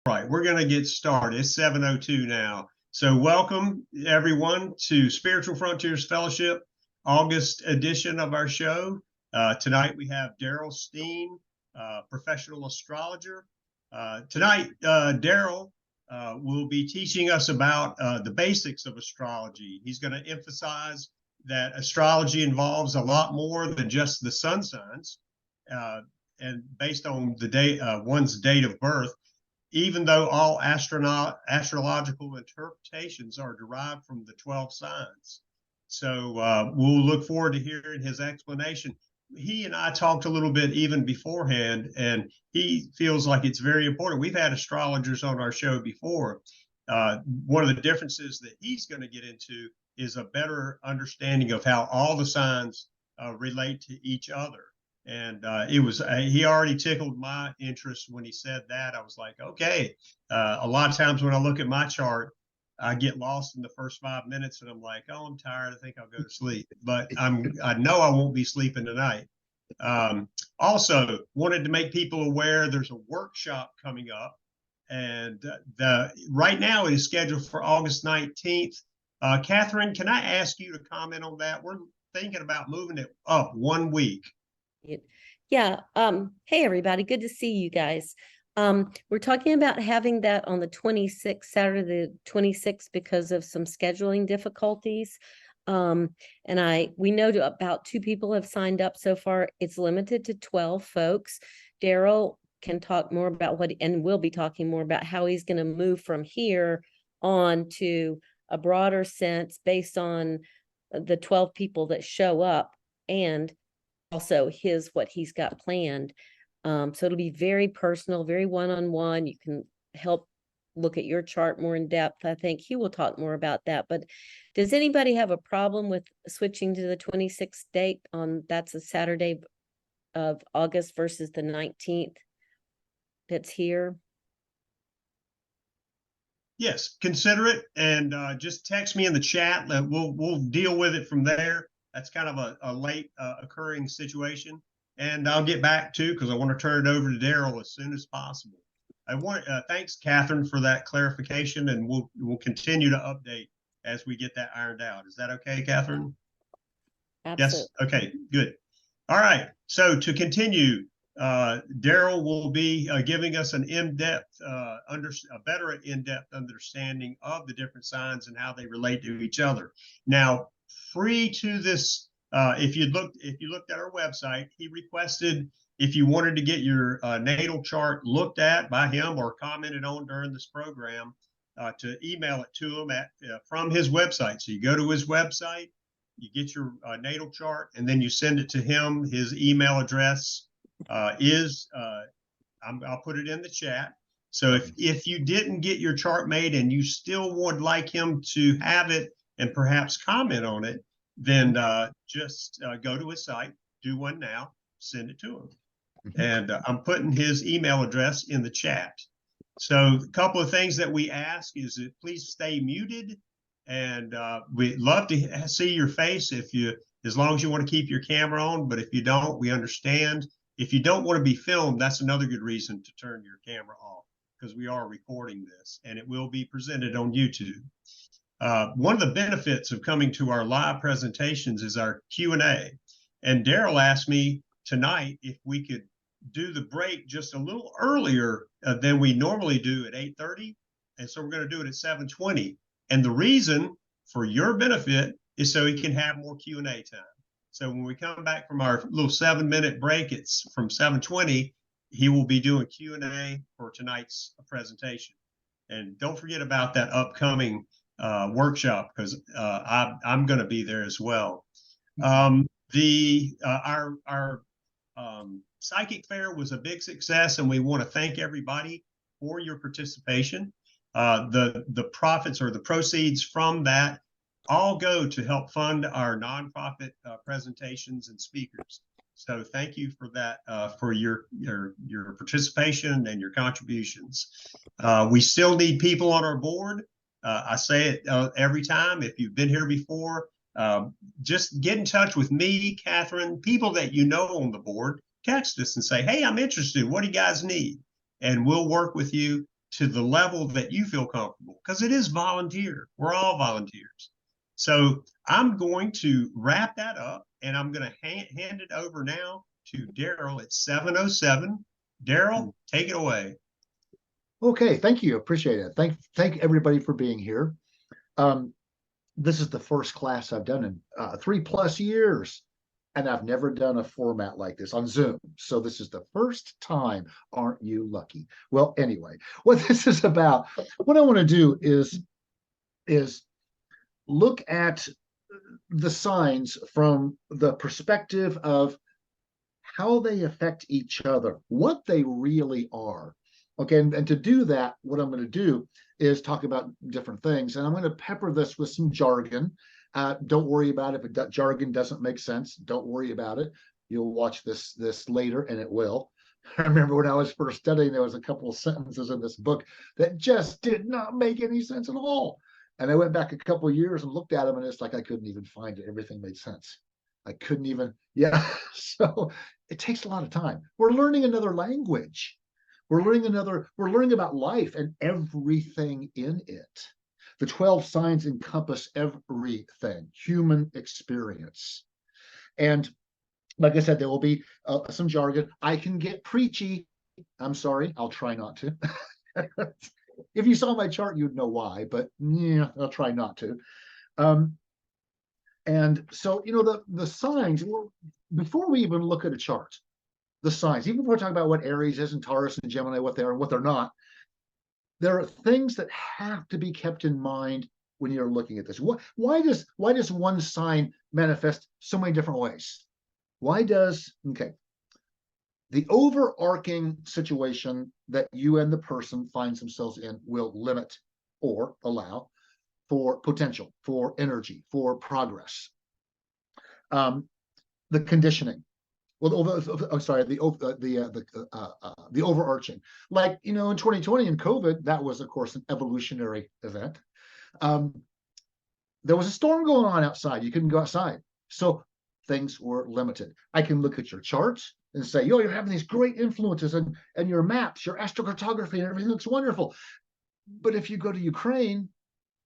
right, we're going to get started. It's 7:02 now. So welcome, everyone, to Spiritual Frontiers Fellowship, August edition of our show. Tonight we have Darrell Steen, professional astrologer. Tonight, Darrell will be teaching us about the basics of astrology. He's going to emphasize that astrology involves a lot more than just the sun signs, and based on the day, one's date of birth, even though all astrological interpretations are derived from the 12 signs. So we'll look forward to hearing his explanation. He and I talked a little bit even beforehand, and he feels like it's very important. We've had astrologers on our show before. One of the differences that he's going to get into is a better understanding of how all the signs relate to each other. And he already tickled my interest when he said that. I was like, okay. A lot of times when I look at my chart, I get lost in the first 5 minutes and I'm like, oh, I'm tired. I think I'll go to sleep. But I know I won't be sleeping tonight. Also, wanted to make people aware there's a workshop coming up. And right now it is scheduled for August 19th. Catherine, can I ask you to comment on that? We're thinking about moving it up 1 week. Yeah. Hey, everybody. Good to see you guys. We're talking about having that on the 26th, Saturday the 26th, because of some scheduling difficulties. And we know about 2 people have signed up so far. It's limited to 12 folks. Darrell can talk more about and we'll be talking more about how he's going to move from here on to a broader sense based on the 12 people that show up and also what he's got planned. So it'll be very personal, very one-on-one. You can help look at your chart more in depth. I think he will talk more about that. But does anybody have a problem with switching to the 26th date that's a Saturday of August versus the 19th that's here? Yes, consider it, and just text me in the chat. We'll deal with it from there. That's kind of a late occurring situation, and I'll get back to because I want to turn it over to Darrell as soon as possible. Thanks, Catherine, for that clarification, and we'll continue to update as we get that ironed out. Is that okay, Catherine? Absolutely. Yes. Okay. Good. All right. So to continue, Darrell will be giving us an a better in-depth understanding of the different signs and how they relate to each other. Now, free to this, if you looked at our website, he requested if you wanted to get your natal chart looked at by him or commented on during this program, to email it to him from his website. So you go to his website, you get your natal chart, and then you send it to him. His email address I'll put it in the chat. So if you didn't get your chart made and you still would like him to have it and perhaps comment on it, then just go to his site, do one now, send it to him. And I'm putting his email address in the chat. So a couple of things that we ask is that please stay muted, and we'd love to see your face as long as you want to keep your camera on, but if you don't, we understand. If you don't want to be filmed, that's another good reason to turn your camera off, because we are recording this and it will be presented on YouTube. One of the benefits of coming to our live presentations is our Q&A. And Darrell asked me tonight if we could do the break just a little earlier than we normally do at 8:30. And so we're going to do it at 7:20. And the reason, for your benefit, is so he can have more Q&A time. So when we come back from our little 7-minute break, it's from 7:20, he will be doing Q&A for tonight's presentation. And don't forget about that upcoming workshop, because I'm going to be there as well. Our psychic fair was a big success, and we want to thank everybody for your participation. The profits or the proceeds from that all go to help fund our nonprofit presentations and speakers. So thank you for that, for your participation and your contributions. We still need people on our board. I say it every time. If you've been here before, just get in touch with me, Catherine, people that you know on the board. Text us and say, hey, I'm interested. What do you guys need? And we'll work with you to the level that you feel comfortable, because it is volunteer. We're all volunteers. So I'm going to wrap that up, and I'm going to hand it over now to Darrell at 7:07. Darrell, take it away. Okay, thank you. Appreciate it. Thank everybody for being here. This is the first class I've done in 3+ years, and I've never done a format like this on Zoom. So this is the first time. Aren't you lucky? Well, anyway, what this is about, what I want to do is look at the signs from the perspective of how they affect each other, what they really are. Okay, and to do that, what I'm going to do is talk about different things, and I'm going to pepper this with some jargon. Don't worry about it if jargon doesn't make sense. Don't worry about it. You'll watch this later, and it will. I remember when I was first studying, there was a couple of sentences in this book that just did not make any sense at all. And I went back a couple of years and looked at them, and it's like I couldn't even find it. Everything made sense. I couldn't even, yeah. So it takes a lot of time. We're learning another language. We're learning about life and everything in it. The 12 signs encompass everything, human experience. And like I said, there will be some jargon. I can get preachy. I'm sorry, I'll try not to. If you saw my chart, you'd know why, but yeah, I'll try not to. And so, the signs, before we even look at a chart, the signs, even before we talk about what Aries is and Taurus and Gemini, what they are and what they're not, there are things that have to be kept in mind when you're looking at this. Why does one sign manifest so many different ways? Okay, the overarching situation that you and the person finds themselves in will limit or allow for potential, for energy, for progress. The conditioning. Well, I'm sorry, the overarching, like, in 2020 and COVID, that was, of course, an evolutionary event. There was a storm going on outside. You couldn't go outside. So things were limited. I can look at your charts and say, you're having these great influences and your maps, your astrocartography, and everything looks wonderful. But if you go to Ukraine,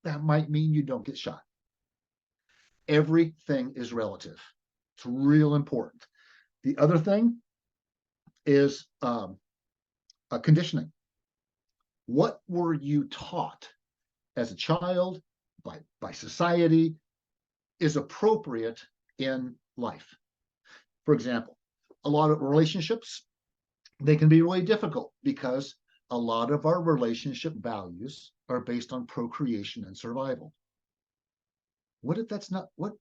that might mean you don't get shot. Everything is relative. It's real important. The other thing is conditioning. What were you taught as a child by society is appropriate in life? For example, a lot of relationships, they can be really difficult because a lot of our relationship values are based on procreation and survival. What if that's not what?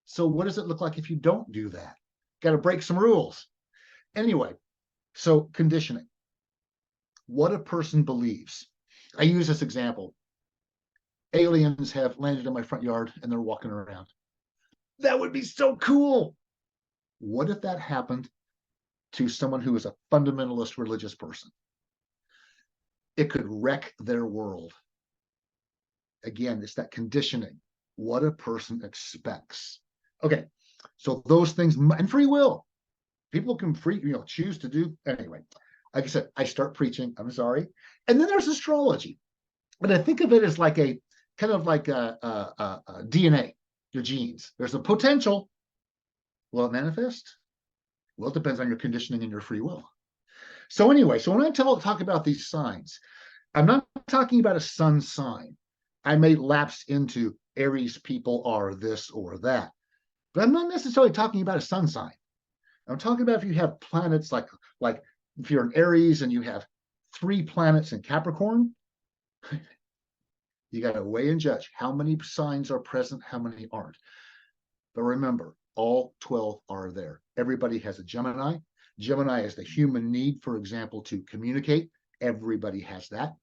So what does it look like if you don't do that? Got to break some rules. Anyway, so conditioning. What a person believes. I use this example. Aliens have landed in my front yard and they're walking around. That would be so cool. What if that happened to someone who is a fundamentalist religious person? It could wreck their world. Again, it's that conditioning. What a person expects. Okay, so those things, and free will. People can choose to do. Anyway, like I said, I start preaching. I'm sorry. And then there's astrology. And I think of it as like a kind of like a DNA, your genes. There's a potential. Will it manifest? Well, it depends on your conditioning and your free will. So anyway, so when I talk about these signs, I'm not talking about a sun sign. I may lapse into Aries people are this or that. But I'm not necessarily talking about a sun sign. I'm talking about if you have planets like if you're in Aries and you have 3 planets in Capricorn, you got to weigh and judge how many signs are present, how many aren't. But remember, all 12 are there. Everybody has a Gemini. Gemini is the human need, for example, to communicate. Everybody has that.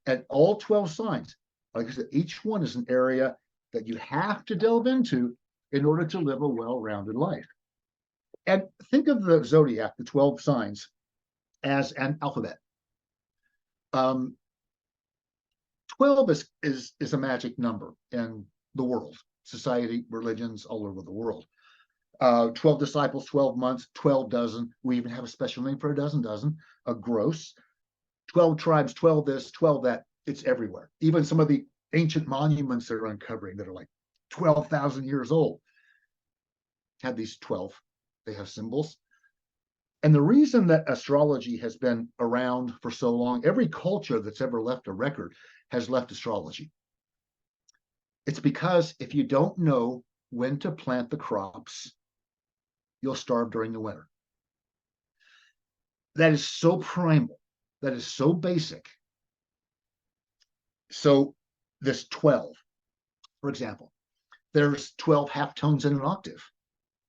And all 12 signs, like I said, each one is an area that you have to delve into in order to live a well-rounded life. And think of the Zodiac, the 12 signs, as an alphabet. 12 is a magic number in the world, society, religions all over the world. 12 disciples, 12 months, 12 dozen. We even have a special name for a dozen, a gross. 12 tribes, 12 this, 12 that. It's everywhere. Even some of the ancient monuments they're uncovering that are like 12,000 years old have these 12. They have symbols. And the reason that astrology has been around for so long, every culture that's ever left a record has left astrology. It's because if you don't know when to plant the crops, you'll starve during the winter. That is so primal. That is so basic. So this 12, for example, there's 12 halftones in an octave.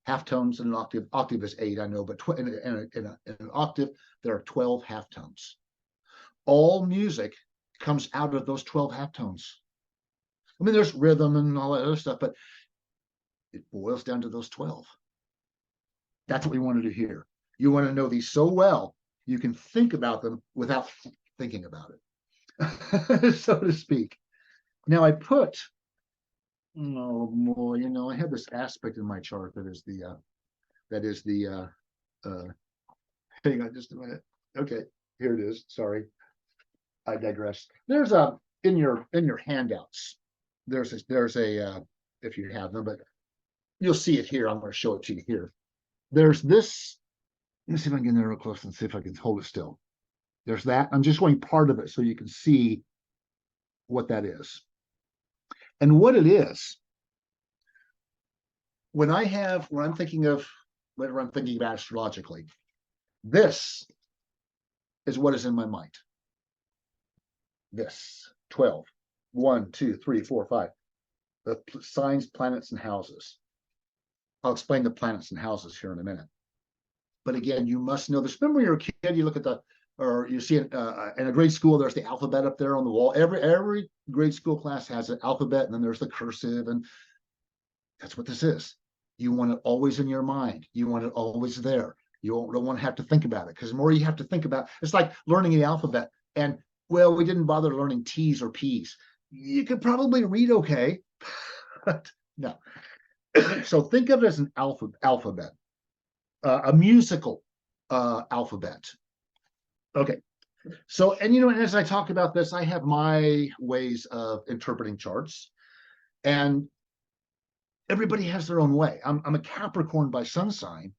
Halftones in an octave. Octave is 8, I know, but in an octave, there are 12 halftones. All music comes out of those 12 halftones. I mean, there's rhythm and all that other stuff, but it boils down to those 12. That's what we want to do here. You want to know these so well, you can think about them without thinking about it, so to speak. Now I put, oh boy, you know, I have this aspect in my chart that is the, hang on just a minute. Okay, here it is. Sorry, I digress. There's a, in your handouts, there's a, if you have them, but you'll see it here. I'm going to show it to you here. There's this, let me see if I can get there real close and see if I can hold it still. There's that. I'm just going part of it so you can see what that is. And what it is, when I'm thinking of, whatever I'm thinking about astrologically, this is what is in my mind. This 12, 1, 2, 3, 4, 5, the signs, planets, and houses. I'll explain the planets and houses here in a minute. But again, you must know this. Remember when you're a kid, you look at the, or you see it in a grade school, there's the alphabet up there on the wall. Every grade school class has an alphabet, and then there's the cursive, and that's what this is. You want it always in your mind. You want it always there. You don't want to have to think about it, because the more you have to think about, it's like learning the alphabet. And well, we didn't bother learning T's or P's. You could probably read okay, but no. So think of it as an alphabet, a musical alphabet. Okay. So, and you know, as I talk about this, I have my ways of interpreting charts, and everybody has their own way. I'm a Capricorn by sun sign,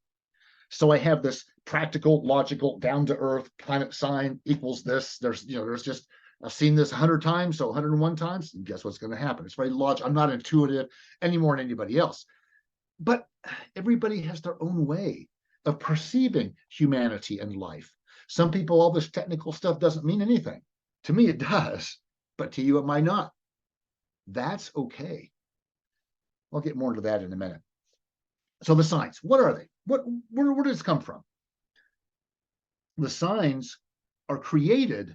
so I have this practical, logical, down to earth planet sign equals this. There's just, I've seen this 100 times, so 101 times, and guess what's going to happen? It's very logical. I'm not intuitive any more than anybody else, but everybody has their own way of perceiving humanity and life. Some people, all this technical stuff doesn't mean anything. To me, it does, but to you, it might not. That's okay. I'll get more into that in a minute. So the signs, what are they? Where does this come from? The signs are created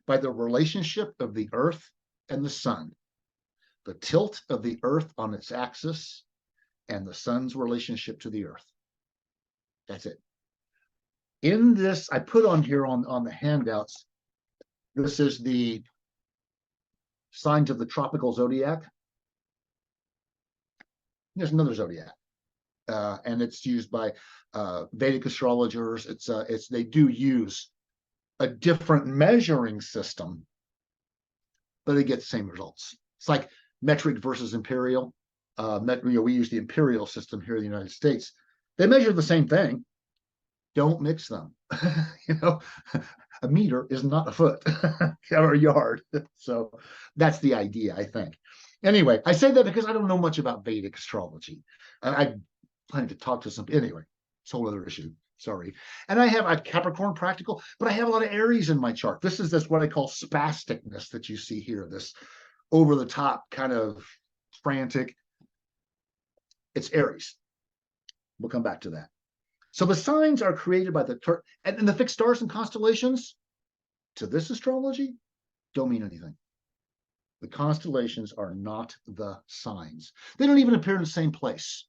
by the relationship of the earth and the sun, the tilt of the earth on its axis, and the sun's relationship to the earth. That's it. In this, I put on here on the handouts, this is the signs of the tropical zodiac. There's another zodiac, and it's used by Vedic astrologers. They do use a different measuring system, but they get the same results. It's like metric versus imperial. We use the imperial system here in the United States. They measure the same thing. Don't mix them. A meter is not a foot or a yard. So that's the idea, I think. Anyway, I say that because I don't know much about Vedic astrology. I plan to talk to some, anyway, it's a whole other issue. Sorry. And I have a Capricorn practical, but I have a lot of Aries in my chart. This is what I call spasticness that you see here, this over the top kind of frantic. It's Aries. We'll come back to that. So the signs are created by and the fixed stars and constellations to this astrology don't mean anything. The constellations are not the signs. They don't even appear in the same place.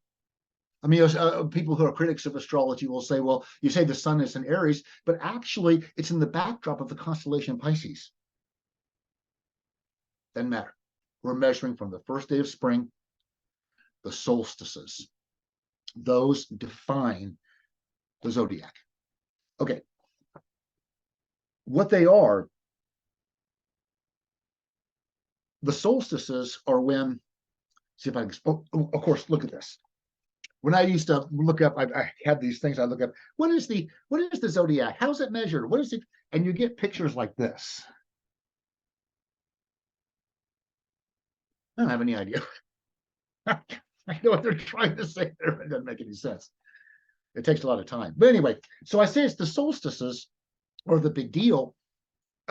I mean, people who are critics of astrology will say, well, you say the sun is in Aries, but actually it's in the backdrop of the constellation Pisces. Doesn't matter. We're measuring from the first day of spring, the solstices. Those define the zodiac. Okay. what they are, the solstices are when, see if I can, of course, look at this. When I used to look up, I had these things I look up. What is the zodiac? How's it measured? What is it? And you get pictures like this. I don't have any idea. I know what they're trying to say there, but it doesn't make any sense. It takes a lot of time. But anyway, so I say it's the solstices are the big deal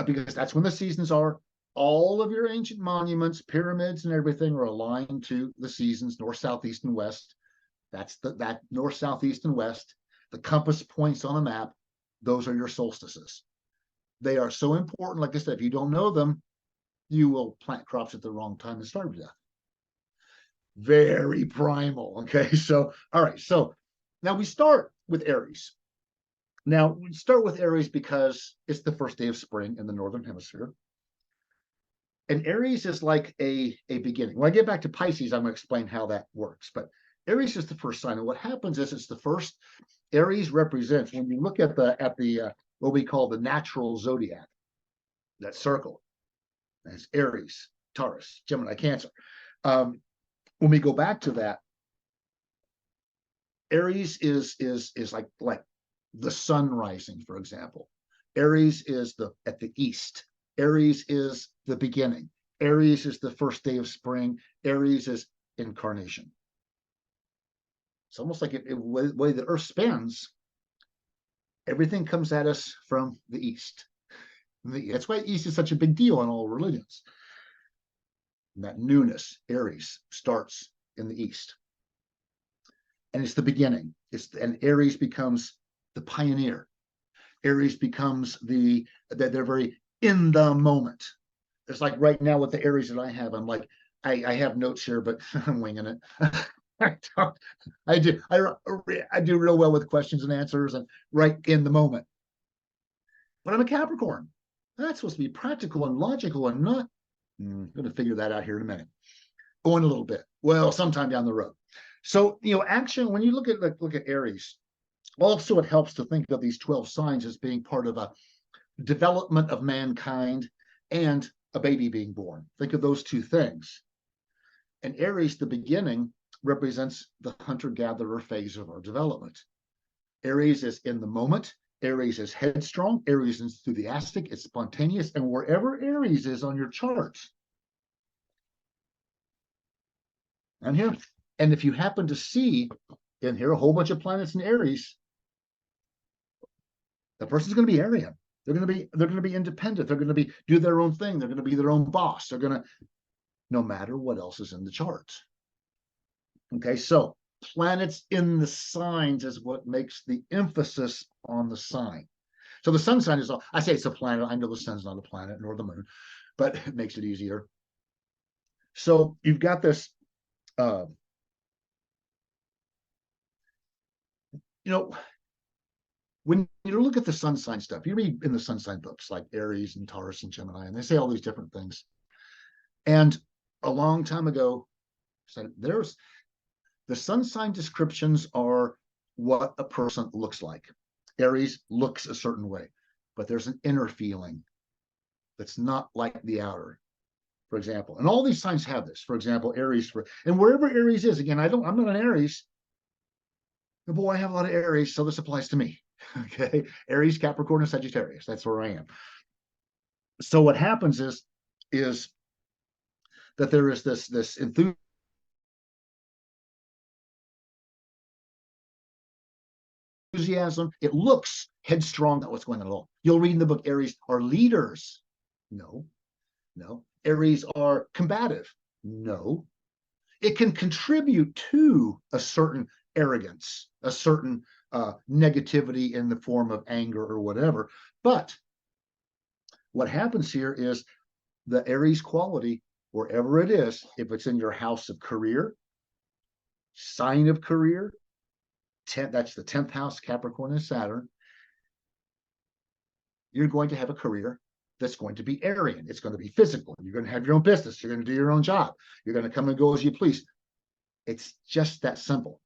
because that's when the seasons are. All of your ancient monuments, pyramids, and everything are aligned to the seasons, north, south, east, and west. That's that north, south, east, and west. The compass points on a map. Those are your solstices. They are so important. Like I said, if you don't know them, you will plant crops at the wrong time and starve to death. Very primal. Okay, so all right. So now we start with Aries. Now we start with Aries because it's the first day of spring in the northern hemisphere. And Aries is like a beginning. When I get back to Pisces, I'm going to explain how that works. But Aries is the first sign, and what happens is it's the first. Aries represents, when you look at the what we call the natural zodiac, that circle. That's Aries, Taurus, Gemini, Cancer. When we go back to that, Aries is like the sun rising, for example. Aries is at the east. Aries is the beginning. Aries is the first day of spring. Aries is incarnation. It's almost like the way the earth spins, everything comes at us from the east. That's why east is such a big deal in all religions. And that newness, Aries, starts in the east. And it's the beginning. And Aries becomes the pioneer. Aries becomes they're very in the moment. It's like right now with the Aries that I have, I'm like, I have notes here, but I'm winging it. I do real well with questions and answers and right in the moment. But I'm a Capricorn. That's supposed to be practical and logical and not. I'm going to figure that out here in a minute. Going a little bit. Well, sometime down the road. So, action, when you look at Aries, also it helps to think of these 12 signs as being part of a development of mankind and a baby being born. Think of those two things. And Aries, the beginning, represents the hunter-gatherer phase of our development. Aries is in the moment. Aries is headstrong. Aries is enthusiastic. It's spontaneous. And wherever Aries is on your charts, and here, and if you happen to see in here a whole bunch of planets in Aries, the person's going to be Aryan. They're going to be independent. They're going to do their own thing. They're going to be their own boss. They're going to, no matter what else is in the charts. Okay, so planets in the signs is what makes the emphasis on the sign. So the sun sign is, I say it's a planet. I know the sun's not a planet, nor the moon, but it makes it easier. So you've got this, when you look at the sun sign stuff, you read in the sun sign books like Aries and Taurus and Gemini, and they say all these different things. And a long time ago, there's the sun sign descriptions are what a person looks like. Aries looks a certain way, but there's an inner feeling that's not like the outer, for example. And all these signs have this. For example, Aries, and wherever Aries is, again, I'm not an Aries. But boy, I have a lot of Aries, so this applies to me. Okay, Aries, Capricorn, and Sagittarius. That's where I am. So what happens is that there is this enthusiasm. It looks headstrong, not what's going on at all. You'll read in the book, Aries are leaders. No. Aries are combative. No. It can contribute to a certain arrogance, a certain negativity in the form of anger or whatever. But what happens here is the Aries quality, wherever it is, if it's in your house of career, sign of career, that's the 10th house, Capricorn and Saturn, you're going to have a career that's going to be Aryan. It's going to be physical. You're going to have your own business. You're going to do your own job. You're going to come and go as you please. It's just that simple.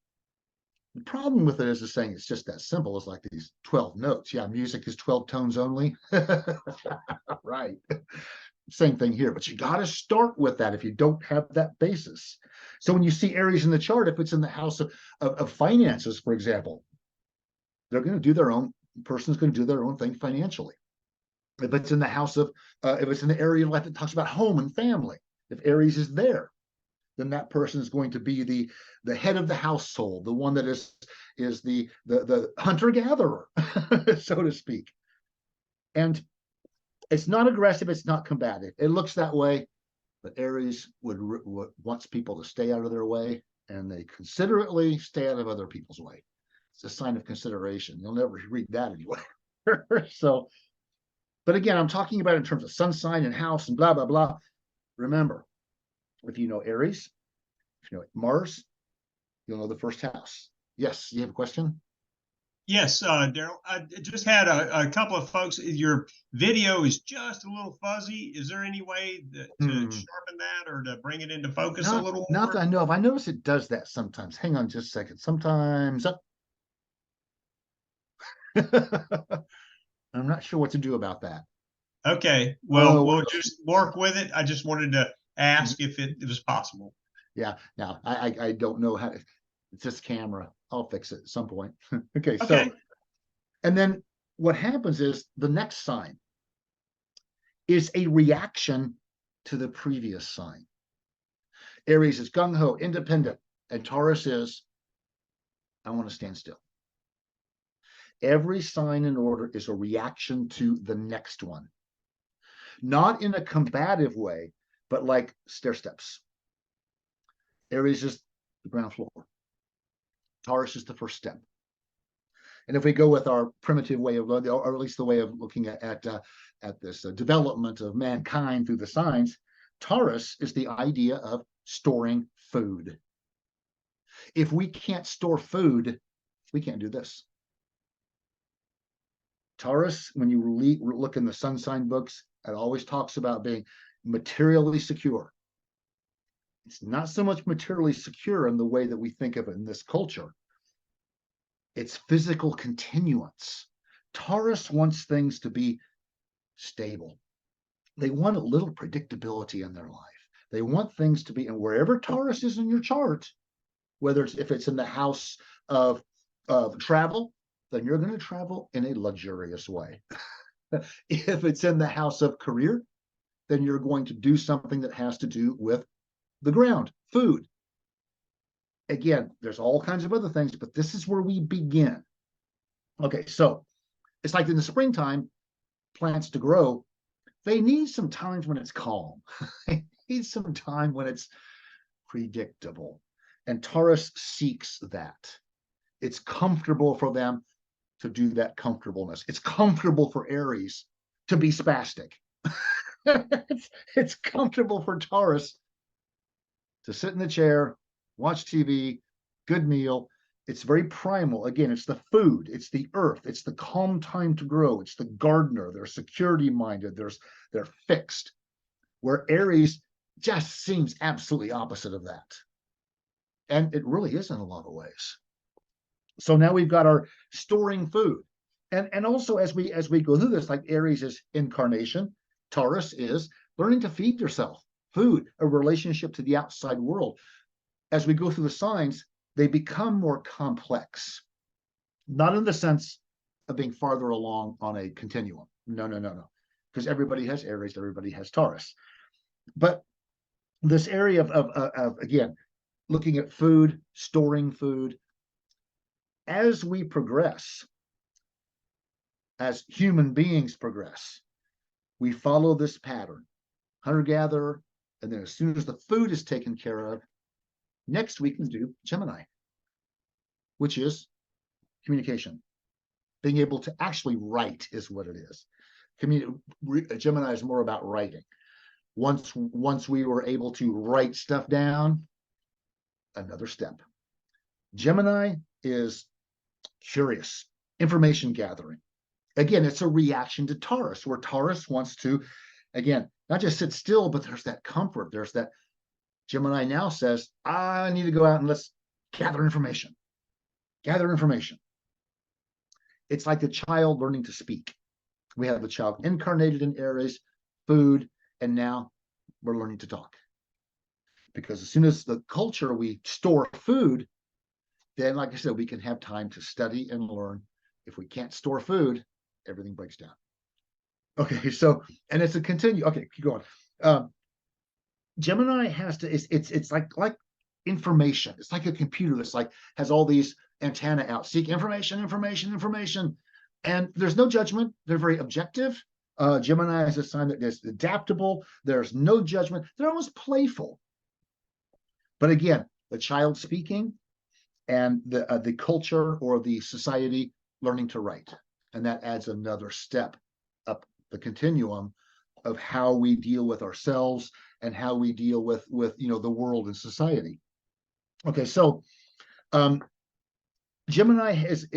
The problem with it is saying it's just that simple. It's like these 12 notes. Yeah, music is 12 tones only. Right. Same thing here, but you got to start with that if you don't have that basis. So when you see Aries in the chart, if it's in the house of finances, for example, they're going to do their own, person's going to do their own thing financially. If it's in the house of, if it's in the area of life that talks about home and family, if Aries is there, then that person is going to be the head of the household, the one that is the hunter-gatherer, so to speak. And it's not aggressive, it's not combative. It looks that way, but Aries wants people to stay out of their way, and they considerately stay out of other people's way. It's a sign of consideration. You'll never read that anywhere. So, but again, I'm talking about in terms of sun sign and house and blah, blah, blah. Remember, if you know Aries, if you know Mars, you'll know the first house. Yes, you have a question? Yes, Darrell, I just had a couple of folks. Your video is just a little fuzzy. Is there any way to sharpen that or to bring it into focus a little more? Not that I know of. I notice it does that sometimes. Hang on just a second. Sometimes up. I'm not sure what to do about that. Okay, well, we'll just work with it. I just wanted to ask if it was possible. Yeah, now I don't know how to, it's this camera. I'll fix it at some point. Okay, so, and then what happens is the next sign is a reaction to the previous sign. Aries is gung-ho, independent, and Taurus is, I want to stand still. Every sign in order is a reaction to the next one. Not in a combative way, but like stair steps. Aries is the ground floor. Taurus is the first step. And if we go with our primitive way of, or at least the way of looking at this development of mankind through the signs, Taurus is the idea of storing food. If we can't store food, we can't do this. Taurus, when you look in the sun sign books, it always talks about being materially secure. It's not so much materially secure in the way that we think of it in this culture. It's physical continuance. Taurus wants things to be stable. They want a little predictability in their life. They want things to be, and wherever Taurus is in your chart, whether if it's in the house of travel, then you're going to travel in a luxurious way. If it's in the house of career, then you're going to do something that has to do with the ground, food. Again, there's all kinds of other things, but this is where we begin. Okay, so it's like in the springtime, plants to grow, they need some times when it's calm. They need some time when it's predictable. And Taurus seeks that. It's comfortable for them to do that comfortableness. It's comfortable for Aries to be spastic. It's comfortable for Taurus to sit in the chair, watch TV, good meal. It's very primal. Again, it's the food, it's the earth, it's the calm time to grow, it's the gardener. They're security minded, they're fixed. Where Aries just seems absolutely opposite of that. And it really is in a lot of ways. So now we've got our storing food. And also as we go through this, like Aries is incarnation, Taurus is learning to feed yourself, food, a relationship to the outside world. As we go through the signs, they become more complex, not in the sense of being farther along on a continuum. No, because everybody has Aries, everybody has Taurus. But this area of again, looking at food, storing food, as we progress, as human beings progress, we follow this pattern, hunter-gatherer, and then as soon as the food is taken care of, next we can do Gemini, which is communication. Being able to actually write is what it is. Gemini is more about writing. Once we were able to write stuff down, another step. Gemini is curious, information gathering. Again, it's a reaction to Taurus, where Taurus wants to, again, not just sit still, but there's that comfort. There's that. Gemini now says, I need to go out and let's gather information. gather information. It's like a child learning to speak. We have the child incarnated in Aries, food, and now we're learning to talk. Because as soon as the culture, we store food, then, like I said, we can have time to study and learn. If we can't store food, everything breaks down. Okay, so, and it's a continue. Okay, keep going. Gemini has to, it's like information. It's like a computer that's like, has all these antenna out, seek information, information. And there's no judgment. They're very objective. Gemini is a sign that is adaptable. There's no judgment. They're almost playful. But again, the child speaking and the culture or the society learning to write. And that adds another step up the continuum of how we deal with ourselves and how we deal with the world and society. Okay, so Gemini has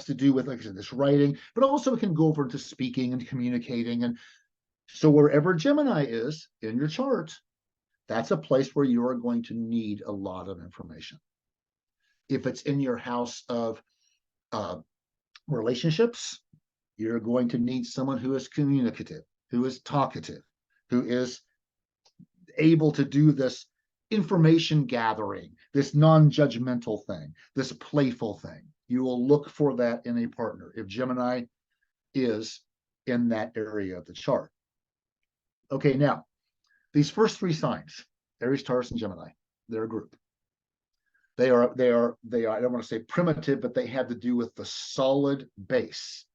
to do with, like I said, this writing, but also it can go over to speaking and communicating. And so wherever Gemini is in your chart, that's a place where you are going to need a lot of information. If it's in your house of relationships, you're going to need someone who is communicative, who is talkative, who is able to do this information gathering, this non-judgmental thing, this playful thing. You will look for that in a partner if Gemini is in that area of the chart. Okay, now, these first three signs, Aries, Taurus, and Gemini, they're a group. They are, I don't want to say primitive, but they have to do with the solid base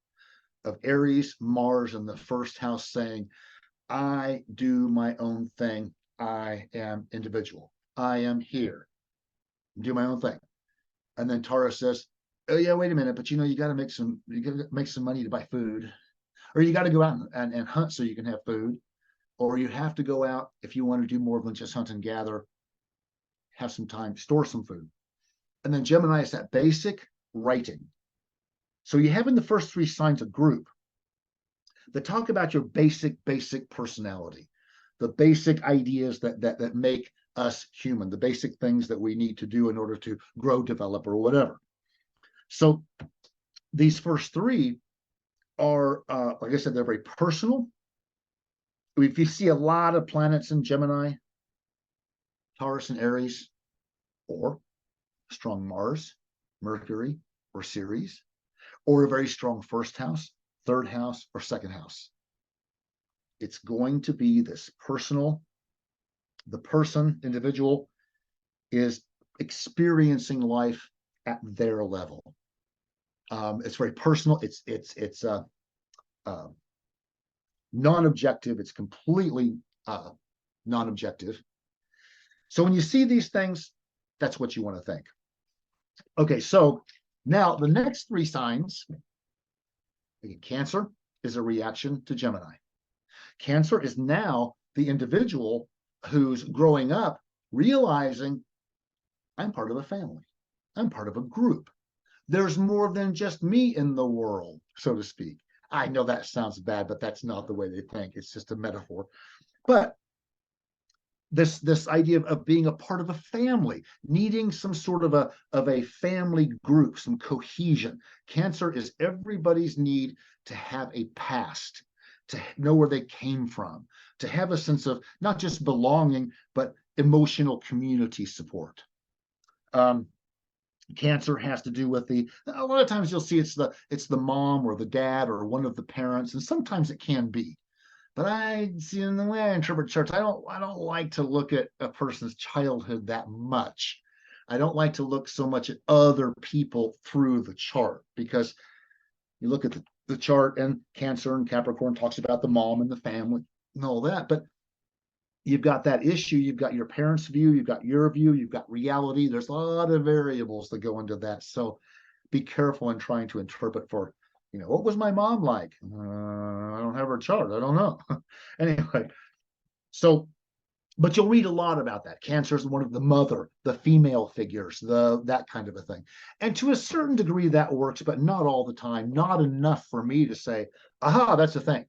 of Aries, Mars, in the first house saying, I do my own thing. I am individual. I am here. Do my own thing. And then Taurus says, oh yeah, wait a minute, but you got to make some money to buy food, or you got to go out and hunt so you can have food, or you have to go out if you want to do more than just hunt and gather, have some time, store some food. And then Gemini is that basic writing. So you have in the first three signs a group that talk about your basic personality, the basic ideas that make us human, the basic things that we need to do in order to grow, develop, or whatever. So these first three are, like I said, they're very personal. If you see a lot of planets in Gemini, Taurus, and Aries, or strong Mars, Mercury, or Ceres, or a very strong first house, third house, or second house, it's going to be this personal. The person, individual, is experiencing life at their level. It's very personal. It's non-objective. It's completely non-objective. So when you see these things, that's what you want to think. Okay, so now the next three signs, again, Cancer is a reaction to Gemini. Cancer is now the individual who's growing up realizing, I'm part of a family. I'm part of a group. There's more than just me in the world, so to speak. I know that sounds bad, but that's not the way they think. It's just a metaphor. But this idea of being a part of a family, needing some sort of a family group, some cohesion. Cancer is everybody's need to have a past, to know where they came from, to have a sense of not just belonging, but emotional community support. Cancer has to do with a lot of times you'll see it's the mom or the dad or one of the parents, and sometimes it can be. But I see, in the way I interpret charts, I don't like to look at a person's childhood that much. I don't like to look so much at other people through the chart, because you look at the chart and Cancer and Capricorn talks about the mom and the family and all that, but you've got that issue, you've got your parents' view, you've got your view, you've got reality. There's a lot of variables that go into that. So be careful in trying to interpret for, what was my mom like? I don't have her chart. I don't know. Anyway, so, but you'll read a lot about that. Cancer is one of the mother, the female figures, that kind of a thing. And to a certain degree that works, but not all the time, not enough for me to say, aha, that's the thing.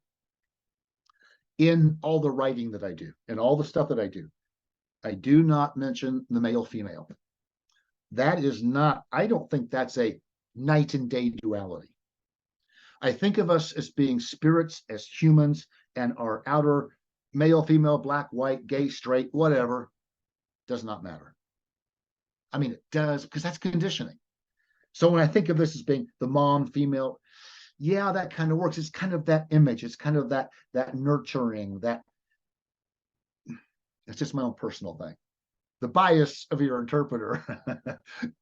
In all the writing that I do, and all the stuff that I do not mention the male female. That is not, I don't think that's a night and day duality. I think of us as being spirits, as humans, and our outer male, female, black, white, gay, straight, whatever, does not matter. I mean, it does, because that's conditioning. So when I think of this as being the mom, female, yeah, that kind of works. It's kind of that image. It's kind of that nurturing, it's just my own personal thing. The bias of your interpreter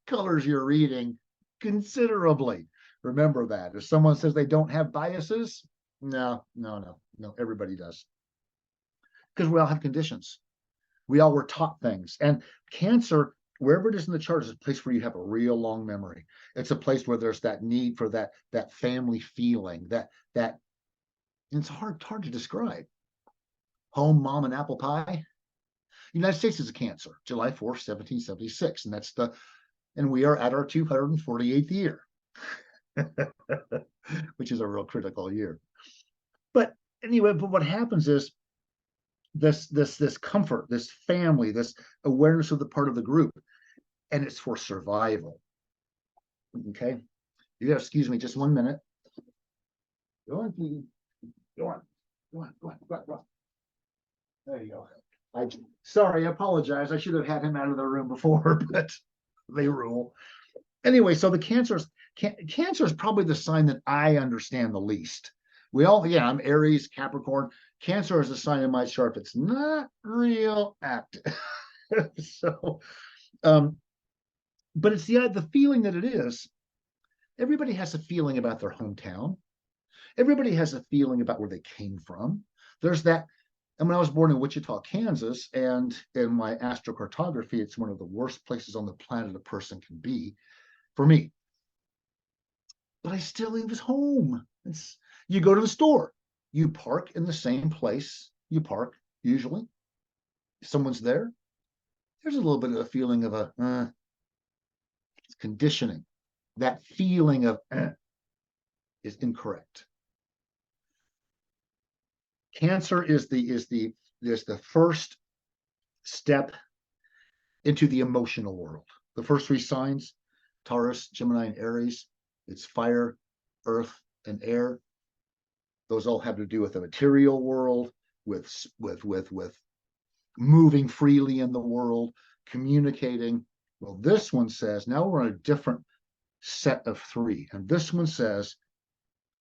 colors your reading considerably. Remember that. If someone says they don't have biases, no, everybody does. Because we all have conditions. We all were taught things. And Cancer, wherever it is in the chart, is a place where you have a real long memory. It's a place where there's that need for that family feeling, that it's hard to describe. Home, mom, and apple pie. United States is a Cancer, July 4th, 1776. And we are at our 248th year, which is a real critical year. But anyway, but what happens is this comfort, this family, this awareness of the part of the group, and it's for survival. Okay, you gotta excuse me just 1 minute. Go on, please. Go on. There you go. Sorry, I apologize. I should have had him out of the room before, but they rule. Anyway, so the Cancer is probably the sign that I understand the least. I'm Aries, Capricorn. Cancer is a sign in my chart that's not real active. So, but it's the feeling that it is. Everybody has a feeling about their hometown. Everybody has a feeling about where they came from. There's that. And when I was born in Wichita, Kansas, and in my astrocartography, it's one of the worst places on the planet a person can be for me. But I still leave his home. You go to the store, you park in the same place you park usually. If someone's there, there's a little bit of a feeling of it's conditioning. That feeling of is incorrect. Cancer is the first step into the emotional world. The first three signs, Taurus, Gemini, and Aries, it's fire, earth, and air. Those all have to do with the material world, with moving freely in the world, communicating. Well, this one says, now we're on a different set of three. And this one says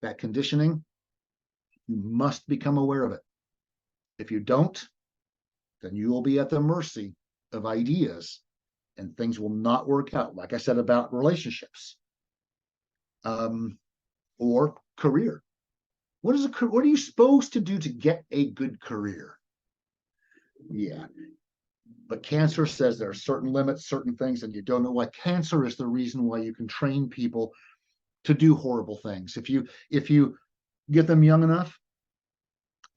that conditioning, you must become aware of it. If you don't, then you will be at the mercy of ideas and things will not work out. Like I said about relationships or career. What are you supposed to do to get a good career? Yeah. But Cancer says there are certain limits, certain things, and you don't know why. Cancer is the reason why you can train people to do horrible things. If you get them young enough,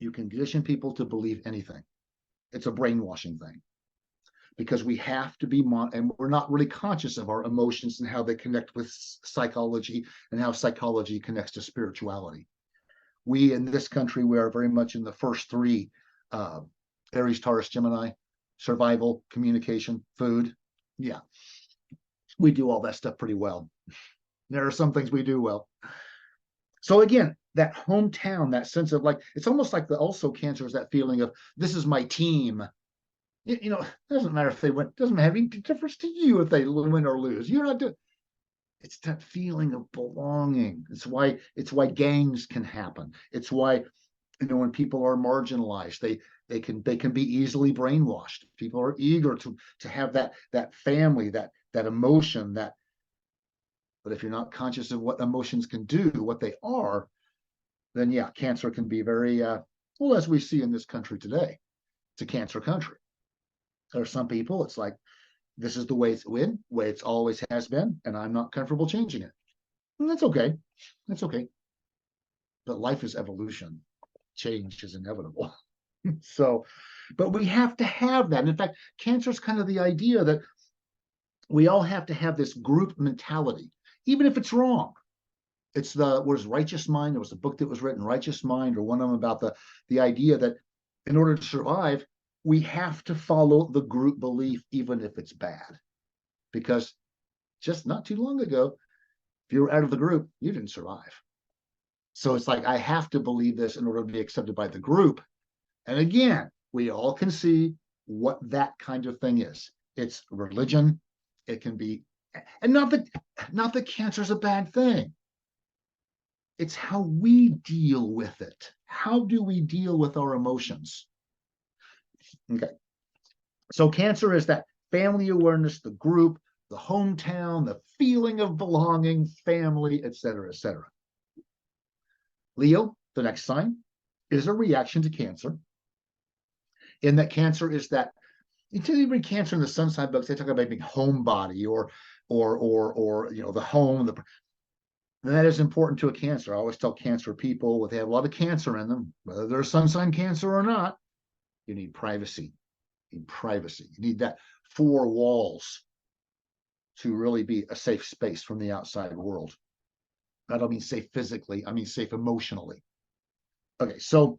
you can condition people to believe anything. It's a brainwashing thing. Because we have to be, and we're not really conscious of our emotions and how they connect with psychology and how psychology connects to spirituality. We in this country, we are very much in the first three, Aries, Taurus, Gemini, survival, communication, food. Yeah, we do all that stuff pretty well. There are some things we do well. So again, that hometown, that sense of it's almost like also Cancer is that feeling of, this is my team. It doesn't matter if they win, doesn't have any difference to you if they win or lose. You're not doing. It's that feeling of belonging. It's why gangs can happen. It's why, when people are marginalized, they can be easily brainwashed. People are eager to have that family, that emotion, but if you're not conscious of what emotions can do, what they are, then yeah, Cancer can be very as we see in this country today. It's a Cancer country. There are some people, it's like, this is the way it's always has been, and I'm not comfortable changing it. And that's okay. That's okay. But life is evolution. Change is inevitable. So, but we have to have that. And in fact, Cancer is kind of the idea that we all have to have this group mentality, even if it's wrong. It's Righteous Mind. There was a book that was written, Righteous Mind, or one of them about the idea that in order to survive, we have to follow the group belief, even if it's bad. Because just not too long ago, If you're out of the group, you didn't survive. So it's like, I have to believe this in order to be accepted by the group. And again, we all can see what that kind of thing is. It's religion. It can be, and not that cancer is a bad thing. It's how we deal with it. How do we deal with our emotions? Okay. So cancer is that family awareness, the group, the hometown, the feeling of belonging, family, etc., etc. Leo, the next sign, is a reaction to cancer. In that cancer is that, until you read cancer in the sun sign books, they talk about being homebody or the home. And that is important to a cancer. I always tell cancer people, if they have a lot of cancer in them, whether they're sun sign cancer or not, you need privacy. You need privacy. You need that four walls to really be a safe space from the outside world. I don't mean safe physically, I mean safe emotionally. Okay, so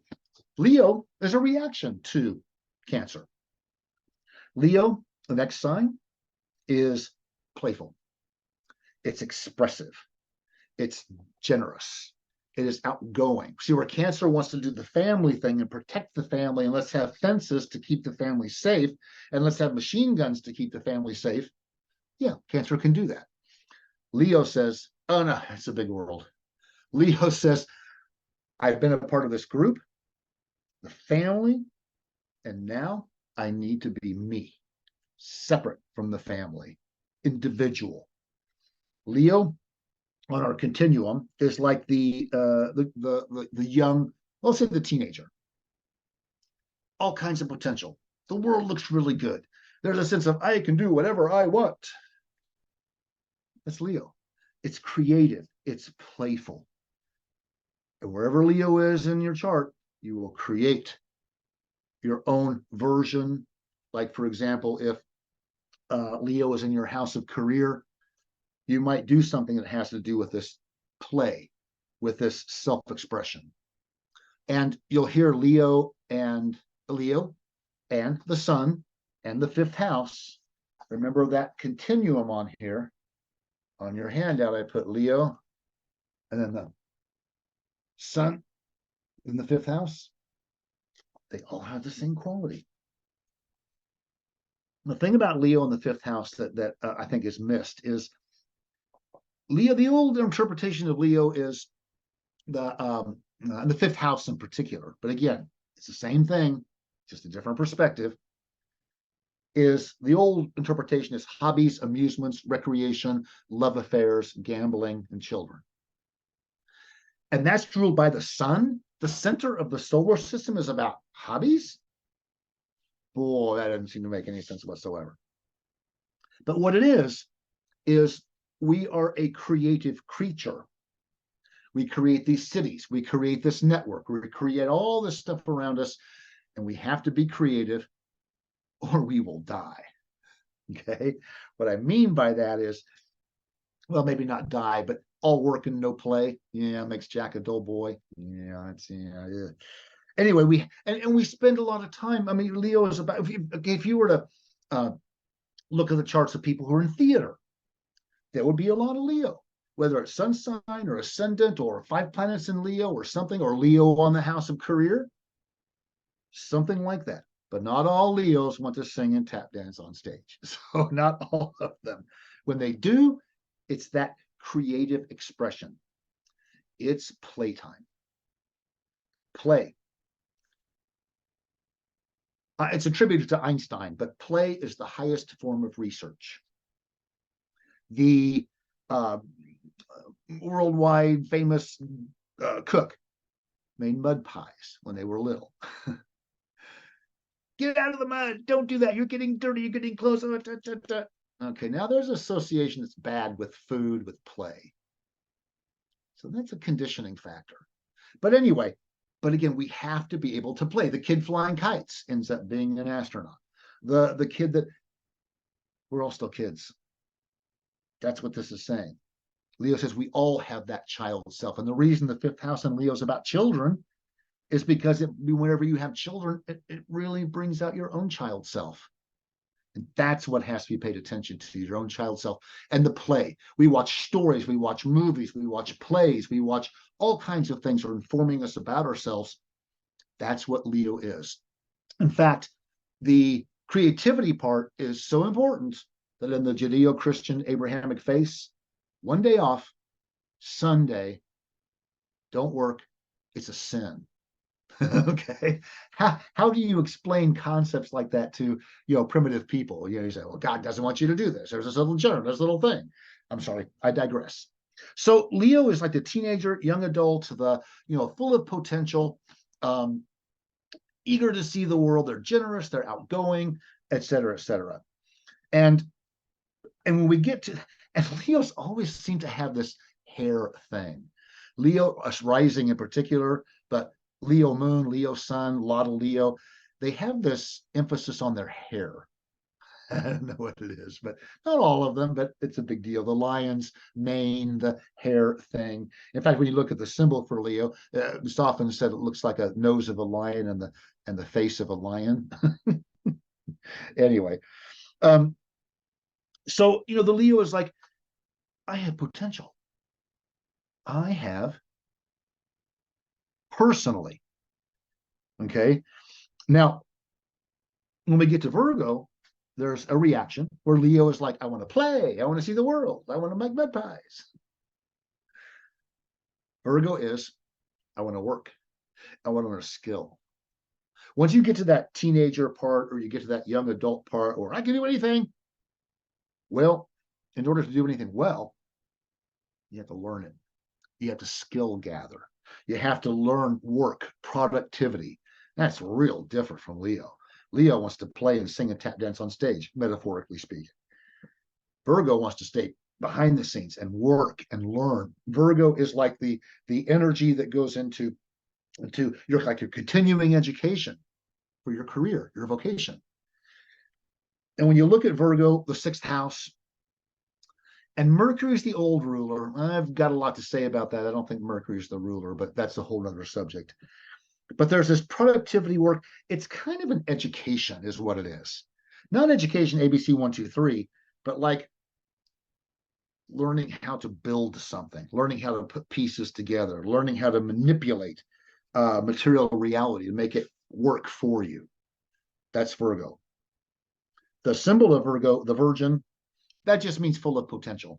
Leo is a reaction to cancer. Leo, the next sign, is playful. It's expressive. It's generous. It is outgoing. See, where Cancer wants to do the family thing and protect the family, and let's have fences to keep the family safe, and let's have machine guns to keep the family safe. Yeah, Cancer can do that. Leo says, oh no, it's a big world. Leo says, I've been a part of this group, the family, and now I need to be me, separate from the family, individual. Leo, on our continuum, is like the young, let's say the teenager. All kinds of potential. The world looks really good. There's a sense of, I can do whatever I want. That's Leo. It's creative. It's playful. And wherever Leo is in your chart, you will create your own version. Like, for example, if Leo is in your house of career, you might do something that has to do with this play, with this self-expression. And you'll hear Leo and the sun and the fifth house. Remember that continuum on here. On your handout, I put Leo and then the sun in the fifth house. They all have the same quality. The thing about Leo in the fifth house that I think is missed is Leo. The old interpretation of Leo is the fifth house in particular, but again, it's the same thing, just a different perspective. Is the old interpretation is hobbies, amusements, recreation, love affairs, gambling, and children. And that's ruled by the sun. The center of the solar system is about hobbies. Boy, that doesn't seem to make any sense whatsoever. But what it is we are a creative creature. We create these cities. We create this network. We create all this stuff around us, and we have to be creative or we will die. Okay? What I mean by that is, well, maybe not die, but all work and no play. Yeah, makes Jack a dull boy. Yeah, that's yeah. Anyway, we spend a lot of time. I mean, Leo is about, if you were to look at the charts of people who are in theater, there would be a lot of Leo, whether it's sun sign or ascendant or 5 planets in Leo or something, or Leo on the house of career, something like that. But not all Leos want to sing and tap dance on stage. So not all of them. When they do, it's that creative expression. It's playtime. Play. It's attributed to Einstein, but play is the highest form of research. The worldwide famous cook made mud pies when they were little. Get out of the mud. Don't do that. You're getting dirty. You're getting close. Okay, now there's association that's bad with food, with play. So that's a conditioning factor. But anyway, but again, we have to be able to play. The kid flying kites ends up being an astronaut. The kid that, we're all still kids. That's what this is saying. Leo says we all have that child self. And the reason the fifth house in Leo is about children is because whenever you have children, it really brings out your own child self. And that's what has to be paid attention to, your own child self and the play. We watch stories, we watch movies, we watch plays, we watch all kinds of things that are informing us about ourselves. That's what Leo is. In fact, the creativity part is so important that in the Judeo-Christian Abrahamic faith, one day off, Sunday, don't work, it's a sin. Okay, how do you explain concepts like that to primitive people? You say, well, God doesn't want you to do this. There's this little germ, this little thing. I'm sorry, I digress. So Leo is like the teenager, young adult, the full of potential, eager to see the world. They're generous, they're outgoing, etc., etc. And when we get to, and Leos always seem to have this hair thing. Leo, us rising in particular, but Leo moon, Leo sun, a lot of Leo, they have this emphasis on their hair. I don't know what it is, but not all of them, but it's a big deal. The lion's mane, the hair thing. In fact, when you look at the symbol for Leo, it's often said it looks like a nose of a lion and the face of a lion. Anyway, so the Leo is like, I have potential. I have personally. Okay. Now, when we get to Virgo, there's a reaction where Leo is like, I want to play. I want to see the world. I want to make mud pies. Virgo is, I want to work. I want to learn a skill. Once you get to that teenager part, or you get to that young adult part, or I can do anything. Well, in order to do anything well, you have to learn it. You have to skill gather. You have to learn work, productivity. That's real different from Leo. Leo wants to play and sing and tap dance on stage, metaphorically speaking. Virgo wants to stay behind the scenes and work and learn. Virgo is like the energy that goes into your continuing education for your career, your vocation. And when you look at Virgo, the sixth house, and Mercury is the old ruler. I've got a lot to say about that. I don't think Mercury is the ruler, but that's a whole other subject. But there's this productivity work. It's kind of an education is what it is. Not education, ABC 1, 2, 3, but like learning how to build something, learning how to put pieces together, learning how to manipulate material reality to make it work for you. That's Virgo. The symbol of Virgo, the Virgin, that just means full of potential.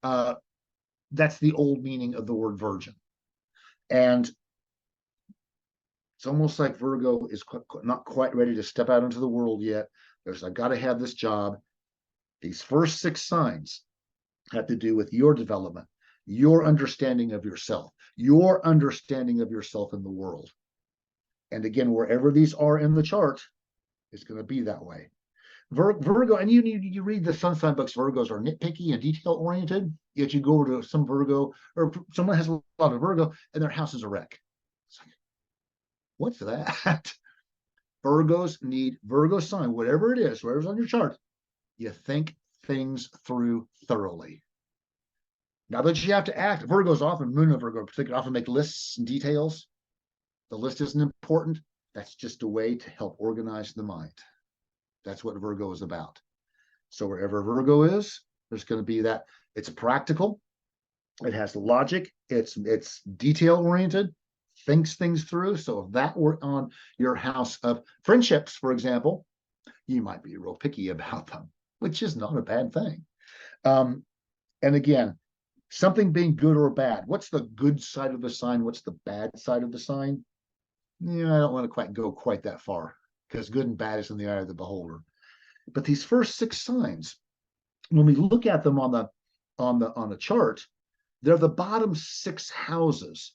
That's the old meaning of the word virgin. And it's almost like Virgo is not quite ready to step out into the world yet. I've got to have this job. These first 6 signs have to do with your development, your understanding of yourself, your understanding of yourself in the world. And again, wherever these are in the chart, it's going to be that way. Virgo, and you read the sun sign books, Virgos are nitpicky and detail-oriented, yet you go over to some Virgo, or someone has a lot of Virgo, and their house is a wreck. It's like, what's that? Virgos need Virgo sign, whatever it is, whatever's on your chart, you think things through thoroughly. Now that you have to act, Virgos often, moon of Virgo in particular, often make lists and details. The list isn't important. That's just a way to help organize the mind. That's what Virgo is about. So wherever Virgo is, there's going to be that. It's practical. It has logic. It's detail-oriented, thinks things through. So if that were on your house of friendships, for example, you might be real picky about them, which is not a bad thing. And again, something being good or bad. What's the good side of the sign? What's the bad side of the sign? Yeah, I don't want to go quite that far, because good and bad is in the eye of the beholder. But these first 6 signs, when we look at them on the chart, they're the bottom 6 houses.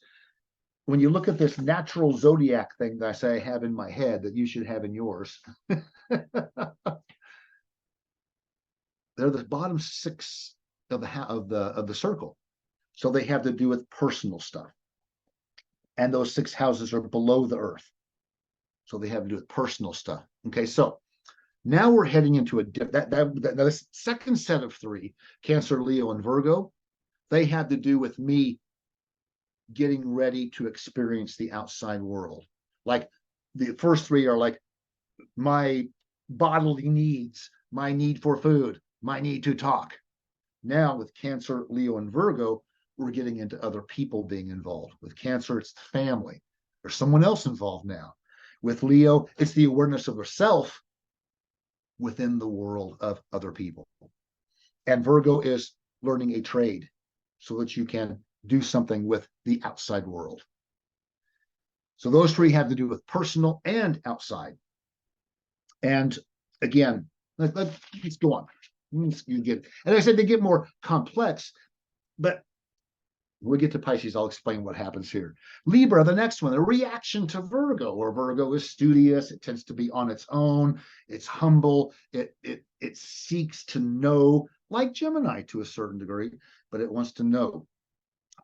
When you look at this natural zodiac thing that I say I have in my head that you should have in yours, they're the bottom 6 of the circle. So they have to do with personal stuff. And those 6 houses are below the earth. So they have to do with personal stuff. Okay, so now we're heading into the second set of 3, Cancer, Leo, and Virgo. They have to do with me getting ready to experience the outside world. Like the first 3 are like my bodily needs, my need for food, my need to talk. Now with Cancer, Leo, and Virgo, we're getting into other people being involved. With Cancer, it's the family. There's someone else involved now. With Leo, it's the awareness of yourself within the world of other people. And Virgo is learning a trade so that you can do something with the outside world. So those three have to do with personal and outside. And again, let's go on. You get it. And I said they get more complex, but when we get to Pisces, I'll explain what happens here. Libra, the next one, a reaction to Virgo, where Virgo is studious. It tends to be on its own. It's humble. It seeks to know, like Gemini to a certain degree, but it wants to know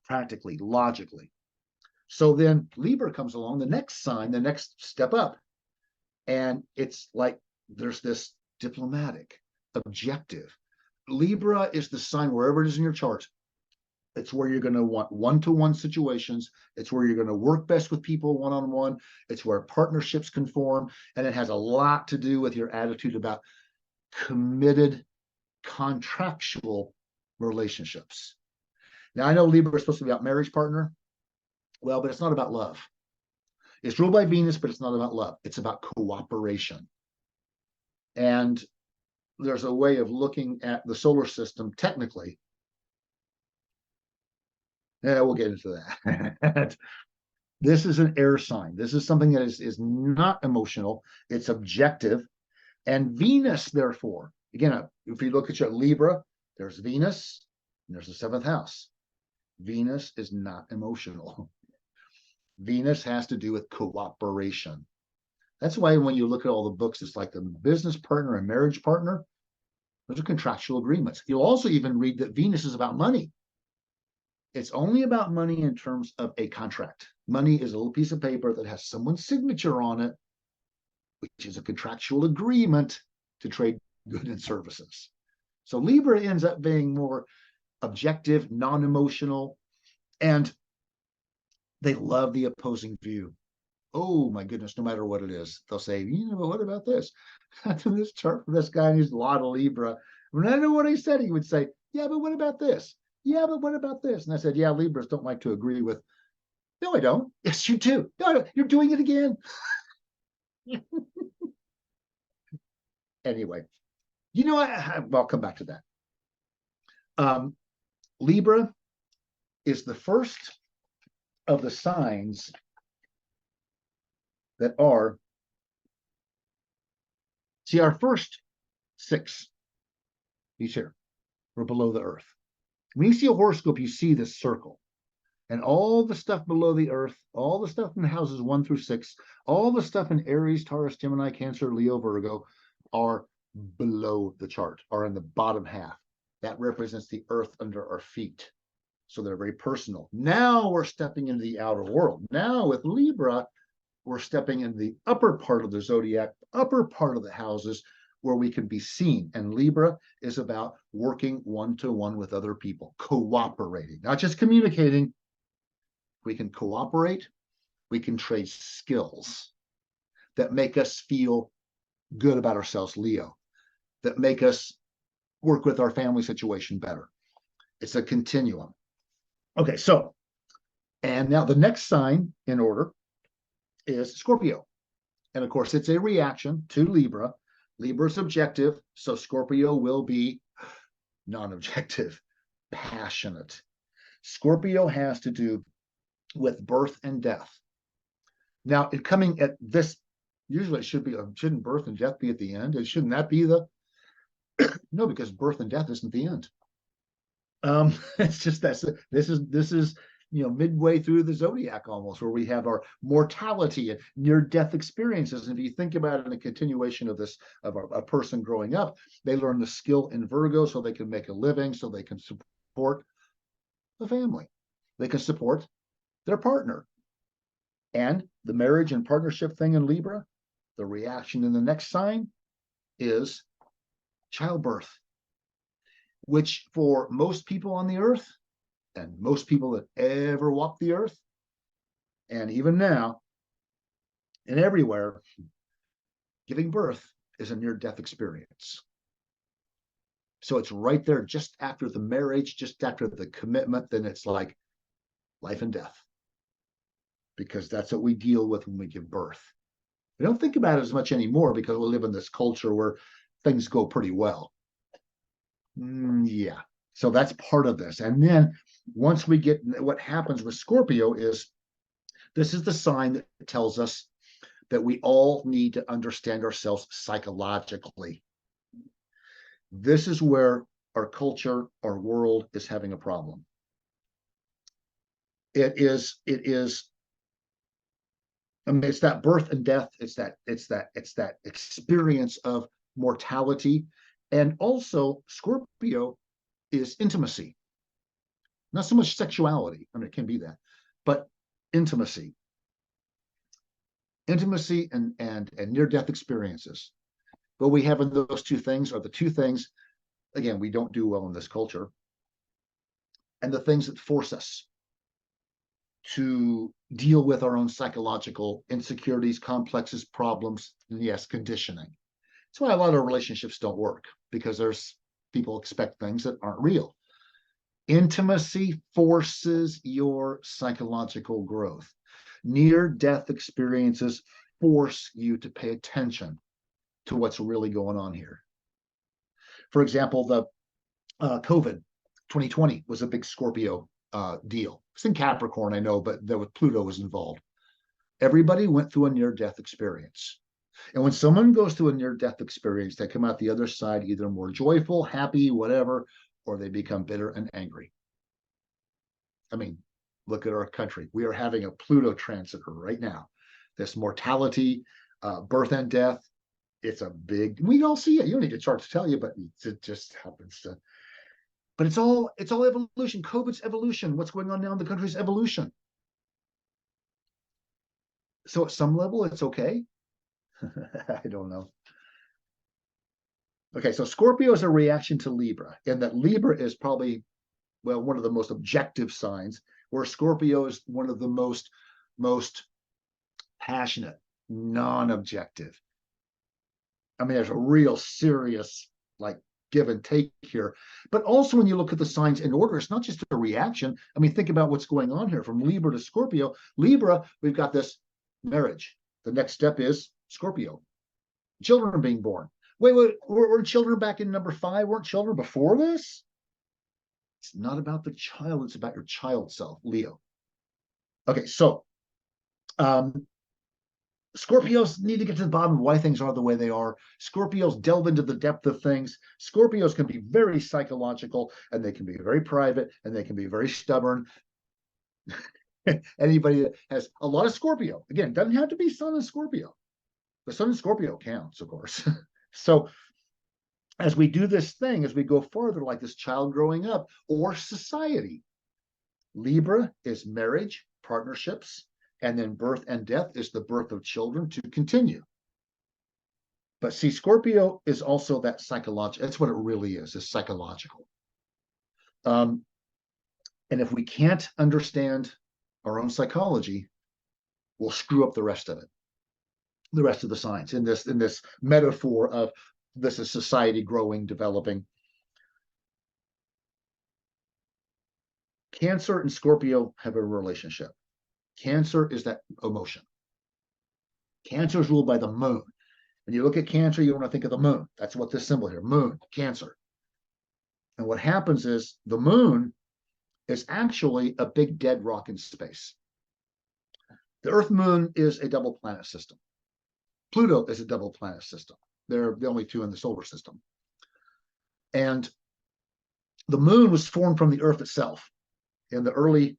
practically, logically. So then Libra comes along, the next sign, the next step up. And it's like there's this diplomatic, objective. Libra is the sign wherever it is in your chart. It's where you're going to want one-to-one situations. It's where you're going to work best with people one-on-one. It's where partnerships can form. And it has a lot to do with your attitude about committed, contractual relationships. Now, I know Libra is supposed to be about marriage partner. Well, but it's not about love. It's ruled by Venus, but it's not about love. It's about cooperation. And there's a way of looking at the solar system technically. Yeah, we'll get into that. This is an air sign. This is something that is not emotional. It's objective. And Venus, therefore, again, if you look at your Libra, there's Venus, and there's the seventh house. Venus is not emotional. Venus has to do with cooperation. That's why when you look at all the books, it's like the business partner and marriage partner. Those are contractual agreements. You'll also even read that Venus is about money. It's only about money in terms of a contract. Money is a little piece of paper that has someone's signature on it, which is a contractual agreement to trade goods and services. So Libra ends up being more objective, non-emotional, and they love the opposing view. Oh my goodness, no matter what it is, they'll say, what about this? This chart from this guy, and he's a lot of Libra. When I know what he said, he would say, yeah, but what about this? Yeah, but what about this? And I said, yeah, Libras don't like to agree with. No, I don't. Yes, you do. No, you're doing it again. Anyway, I'll come back to that. Libra is the first of the signs that are, see, our first six, these here, were below the earth. When you see a horoscope, you see this circle. And all the stuff below the earth, all the stuff in houses 1 through 6, all the stuff in Aries, Taurus, Gemini, Cancer, Leo, Virgo are below the chart, are in the bottom half. That represents the earth under our feet. So they're very personal. Now we're stepping into the outer world. Now with Libra, we're stepping into the upper part of the zodiac, upper part of the houses, where we can be seen. And Libra is about working one-to-one with other people, cooperating, not just communicating. We can cooperate. We can trade skills that make us feel good about ourselves, Leo, that make us work with our family situation better. It's a continuum. Okay, so, and now the next sign in order is Scorpio. And of course, it's a reaction to Libra. Libra is objective, so Scorpio will be non-objective, passionate. Scorpio has to do with birth and death. Now, it coming at this, usually it shouldn't birth and death be at the end? And shouldn't that be the, no, because birth and death isn't the end. It's just this is midway through the zodiac almost, where we have our mortality and near-death experiences. And if you think about it in a continuation of this, of a person growing up, they learn the skill in Virgo so they can make a living, so they can support the family. They can support their partner. And the marriage and partnership thing in Libra, the reaction in the next sign is childbirth, which for most people on the earth, and most people that ever walk the earth, and even now, and everywhere, giving birth is a near-death experience. So it's right there just after the marriage, just after the commitment, then it's like life and death. Because that's what we deal with when we give birth. We don't think about it as much anymore because we live in this culture where things go pretty well. Yeah. So that's part of this. And then once we get, what happens with Scorpio is, this is the sign that tells us that we all need to understand ourselves psychologically. This is where our culture, our world is having a problem. It is, I mean, it's that birth and death, it's that experience of mortality. And also Scorpio is intimacy. Not so much sexuality, I mean, it can be that, but intimacy. Intimacy and near-death experiences. What we have in those two things are the two things, again, we don't do well in this culture, and the things that force us to deal with our own psychological insecurities, complexes, problems, and yes, conditioning. That's why a lot of relationships don't work, because there's people expect things that aren't real. Intimacy forces your psychological growth. Near-death experiences force you to pay attention to what's really going on here. For example, the COVID 2020 was a big Scorpio deal. It's in Capricorn, I know, but there was Pluto was involved. Everybody went through a near-death experience. And when someone goes through a near-death experience, they come out the other side either more joyful, happy, whatever, or they become bitter and angry. I mean, look at our country. We are having a Pluto transit right now. This mortality, birth and death, it's a big, we all see it. You don't need a chart to tell you, but it just happens to. But it's all evolution. COVID's evolution. What's going on now in the country's evolution. So at some level, it's okay. I don't know. Okay, so Scorpio is a reaction to Libra, and that Libra is probably, well, one of the most objective signs, where Scorpio is one of the most passionate, non-objective. I mean, there's a real serious, like, give and take here. But also when you look at the signs in order, it's not just a reaction. I mean, think about what's going on here from Libra to Scorpio. Libra, we've got this marriage. The next step is Scorpio. Children being born. Wait, were children back in number 5? Weren't children before this? It's not about the child, it's about your child self, Leo. Okay, so Scorpios need to get to the bottom of why things are the way they are. Scorpios delve into the depth of things. Scorpios can be very psychological, and they can be very private, and they can be very stubborn. Anybody that has a lot of Scorpio, again, doesn't have to be Sun and Scorpio. The Sun and Scorpio counts, of course. So as we do this thing, as we go further, like this child growing up, or society, Libra is marriage, partnerships, and then birth and death is the birth of children to continue. But see, Scorpio is also that psychological. That's what it really is psychological. And if we can't understand our own psychology, we'll screw up the rest of it, the rest of the signs in this metaphor of this is society growing, developing. Cancer and Scorpio have a relationship. Cancer is that emotion. Cancer is ruled by the moon. When you look at Cancer, you want to think of the moon. That's what this symbol here, moon, Cancer. And what happens is the moon is actually a big dead rock in space. The Earth moon is a double planet system. Pluto is a double planet system. They're the only two in the solar system. And the moon was formed from the Earth itself. In the early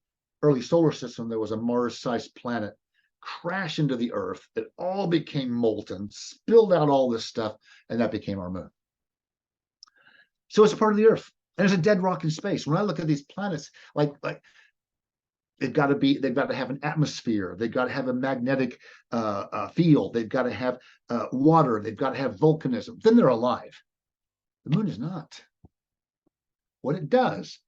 solar system, there was a Mars-sized planet crash into the Earth. It all became molten, spilled out all this stuff, and that became our moon. So it's a part of the Earth. And there's a dead rock in space. When I look at these planets, like they've got to have an atmosphere. They've got to have a magnetic field. They've got to have water. They've got to have volcanism. Then they're alive. The moon is not. What it does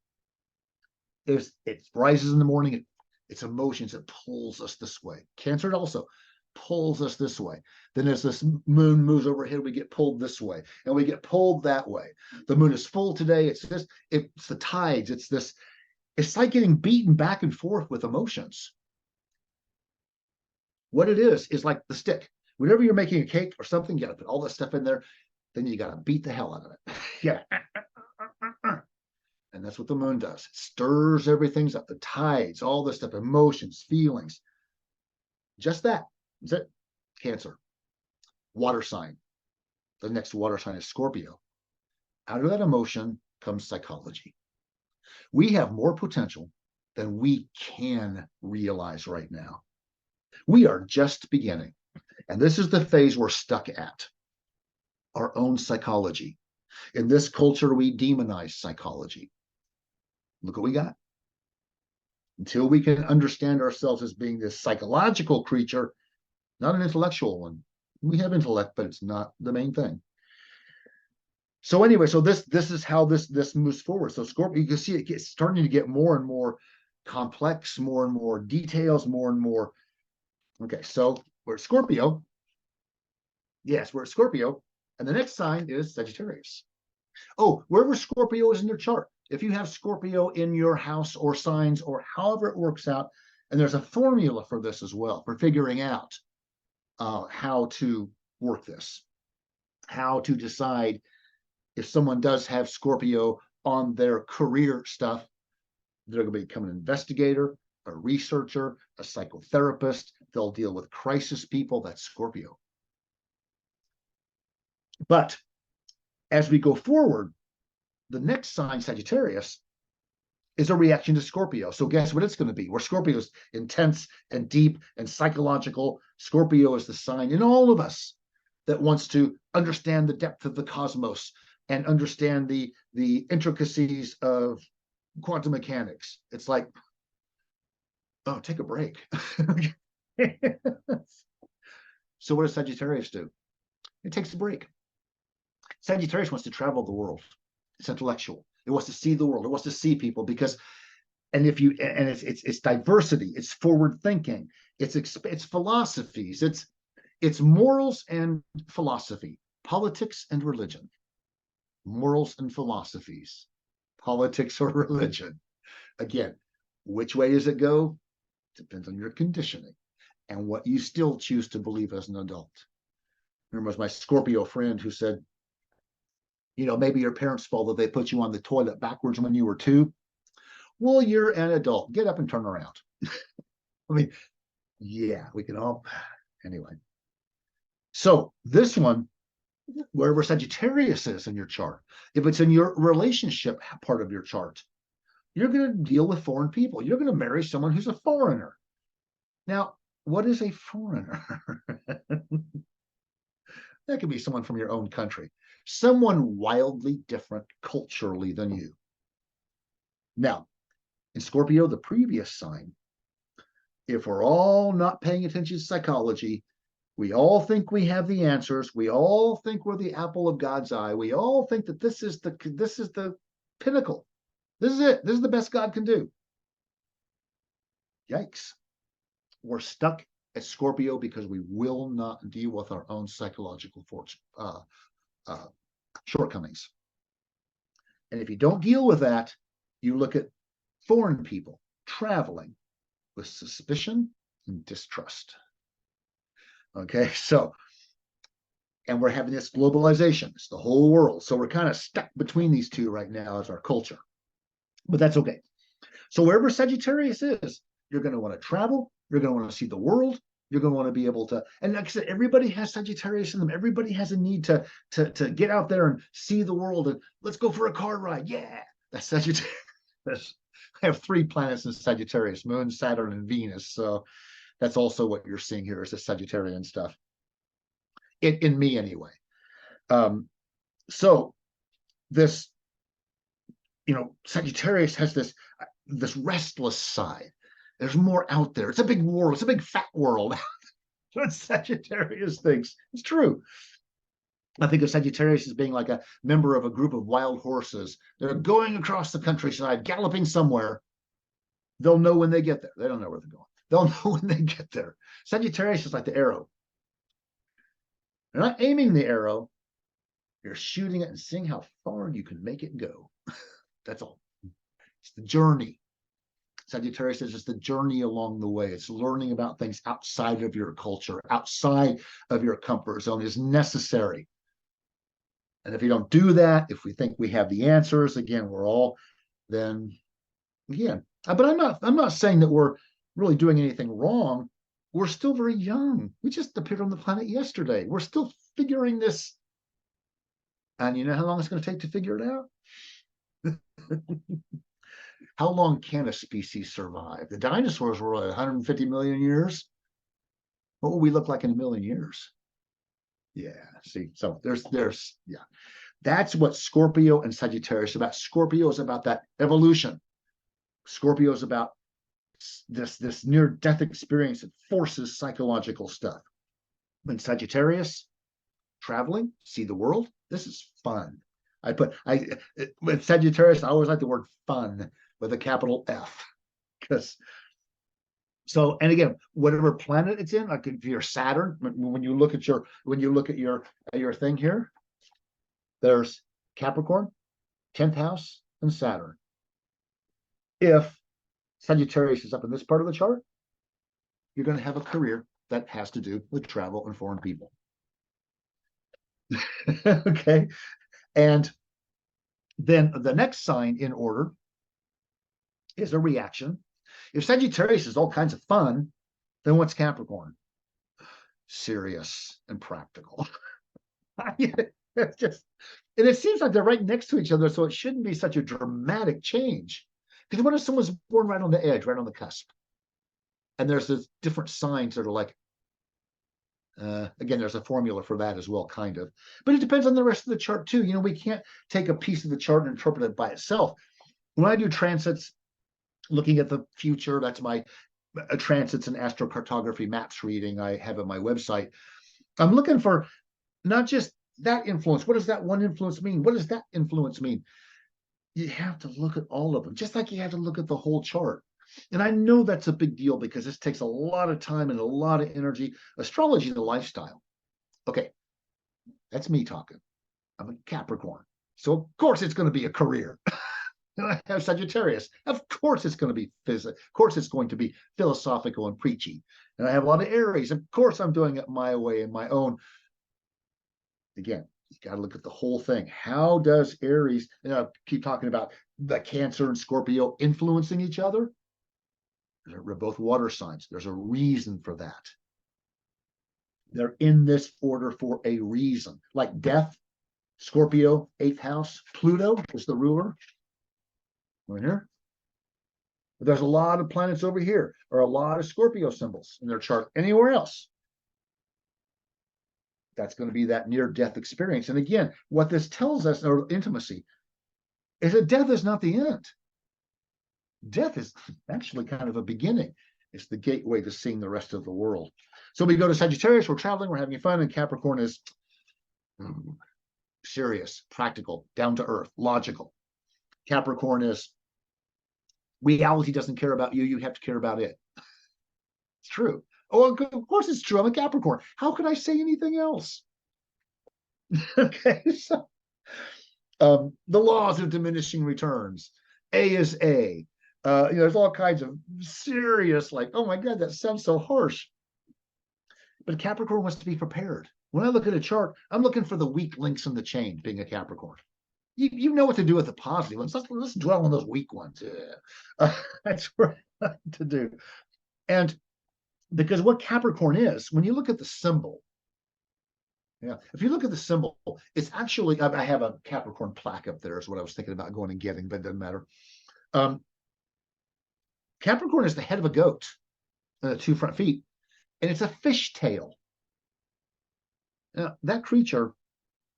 is it rises in the morning. It's emotions. It pulls us this way. Cancer also. pulls us this way. Then as this moon moves overhead, we get pulled this way, and we get pulled that way. The moon is full today. It's the tides. It's this. It's like getting beaten back and forth with emotions. What it is like the stick. Whenever you're making a cake or something, you got to put all that stuff in there. Then you got to beat the hell out of it. Yeah. And that's what the moon does. It stirs everything up, the tides, all this stuff, emotions, feelings. Just that. That's it. Cancer. Water sign. The next water sign is Scorpio. Out of that emotion comes psychology. We have more potential than we can realize right now. We are just beginning. And this is the phase we're stuck at. Our own psychology. In this culture, we demonize psychology. Look what we got. Until we can understand ourselves as being this psychological creature, not an intellectual one. We have intellect, but it's not the main thing. So anyway, so this is how this moves forward. So Scorpio, you can see it gets starting to get more and more complex, more and more details, more and more. Okay, so we're at Scorpio. Yes, we're at Scorpio. And the next sign is Sagittarius. Oh, wherever Scorpio is in your chart, if you have Scorpio in your house or signs or however it works out, and there's a formula for this as well, for figuring out how to work this, how to decide if someone does have Scorpio on their career stuff, they're going to become an investigator, a researcher, a psychotherapist. They'll deal with crisis people. That's Scorpio. But as we go forward, the next sign, Sagittarius, is a reaction to Scorpio. So guess what it's going to be? Where Scorpio is intense and deep and psychological, Scorpio is the sign in all of us that wants to understand the depth of the cosmos and understand the intricacies of quantum mechanics. It's like, oh, take a break. So what does Sagittarius do? It takes a break. Sagittarius wants to travel the world. It's intellectual. It wants to see the world. It wants to see people because, and if you, and it's diversity. It's forward thinking. It's philosophies. It's morals and philosophy, politics and religion, morals and philosophies, politics or religion. Again, which way does it go? Depends on your conditioning and what you still choose to believe as an adult. There was my Scorpio friend who said, you know, maybe your parents' fault that they put you on the toilet backwards when you were 2. Well, you're an adult. Get up and turn around. I mean, yeah, we can all. Anyway. So this one, wherever Sagittarius is in your chart, if it's in your relationship part of your chart, you're going to deal with foreign people. You're going to marry someone who's a foreigner. Now, what is a foreigner? That could be someone from your own country, someone wildly different culturally than you. Now, in Scorpio, the previous sign, if we're all not paying attention to psychology, we all think we have the answers. We all think we're the apple of God's eye. We all think that this is the pinnacle. This is it. This is the best God can do. Yikes. We're stuck at Scorpio because we will not deal with our own psychological shortcomings. And if you don't deal with that, you look at foreign people traveling with suspicion and distrust. Okay, so, and we're having this globalization. It's the whole world. So we're kind of stuck between these two right now as our culture. But that's okay. So wherever Sagittarius is, you're going to want to travel. You're going to want to see the world. You're going to want to be able to, and like I said, everybody has Sagittarius in them. Everybody has a need to get out there and see the world and let's go for a car ride. Yeah, that's Sagittarius. I have 3 planets in Sagittarius, Moon, Saturn, and Venus. So that's also what you're seeing here is the Sagittarian stuff. In me anyway. So this, you know, Sagittarius has this restless side. There's more out there. It's a big world. It's a big fat world. What Sagittarius thinks. It's true. I think of Sagittarius as being like a member of a group of wild horses. They're going across the countryside, galloping somewhere. They'll know when they get there. They don't know where they're going. They'll know when they get there. Sagittarius is like the arrow. You're not aiming the arrow, you're shooting it and seeing how far you can make it go. That's all. It's the journey. Sagittarius is just the journey along the way. It's learning about things outside of your culture, outside of your comfort zone is necessary. And if you don't do that, if we think we have the answers, again, we're all then, again. But I'm not saying that we're really doing anything wrong. We're still very young. We just appeared on the planet yesterday. We're still figuring this. And you know how long it's going to take to figure it out? How long can a species survive? The dinosaurs were 150 million years. What will we look like in a million years? Yeah, see, so there's, yeah. That's what Scorpio and Sagittarius is about. Scorpio is about that evolution. Scorpio is about this near-death experience that forces psychological stuff. When Sagittarius, traveling, see the world, this is fun. With Sagittarius, I always like the word fun with a capital F, because so, and again, whatever planet it's in, like if you're Saturn, when you look at your thing here, there's Capricorn, 10th house, and Saturn. If Sagittarius is up in this part of the chart, you're going to have a career that has to do with travel and foreign people. Okay. And then the next sign in order is a reaction. If Sagittarius is all kinds of fun, then what's Capricorn? Serious and practical. It's just, and it seems like they're right next to each other, so it shouldn't be such a dramatic change. Because what if someone's born right on the edge, right on the cusp? And there's this different signs that are like, again, there's a formula for that as well, kind of. But it depends on the rest of the chart too. You know, we can't take a piece of the chart and interpret it by itself. When I do transits, looking at the future, that's my transits and astrocartography maps reading I have on my website. I'm looking for not just that influence. What does that one influence mean? What does that influence mean? You have to look at all of them, just like you have to look at the whole chart. And I know that's a big deal because this takes a lot of time and a lot of energy. Astrology is a lifestyle. Okay, that's me talking. I'm a Capricorn. So of course it's going to be a career. And I have Sagittarius. Of course it's going to be physical. Of course it's going to be philosophical and preachy. And I have a lot of Aries. Of course I'm doing it my way and my own. Again, you got to look at the whole thing. How does Aries, keep talking about the Cancer and Scorpio influencing each other? They're both water signs. There's a reason for that. They're in this order for a reason. Like death, Scorpio, 8th house, Pluto is the ruler. Right here. But there's a lot of planets over here, or a lot of Scorpio symbols in their chart anywhere else. That's going to be that near-death experience. And again, what this tells us, or intimacy, is that death is not the end. Death is actually kind of a beginning. It's the gateway to seeing the rest of the world. So we go to Sagittarius, we're traveling, we're having fun, and Capricorn is serious, practical, down to earth, logical. Capricorn is reality doesn't care about you, you have to care about it. It's true. Oh, of course it's true. I'm a Capricorn. How could I say anything else? Okay, so the laws of diminishing returns. A is A. There's all kinds of serious, like, oh my God, that sounds so harsh. But Capricorn wants to be prepared. When I look at a chart, I'm looking for the weak links in the chain, being a Capricorn. You know what to do with the positive ones. Let's dwell on those weak ones. Yeah. That's what I like to do. And because what Capricorn is, when you look at the symbol, if you look at the symbol, it's actually, I have a Capricorn plaque up there is what I was thinking about going and getting, but it doesn't matter. Capricorn is the head of a goat and the 2 front feet, and it's a fish tail. Now, that creature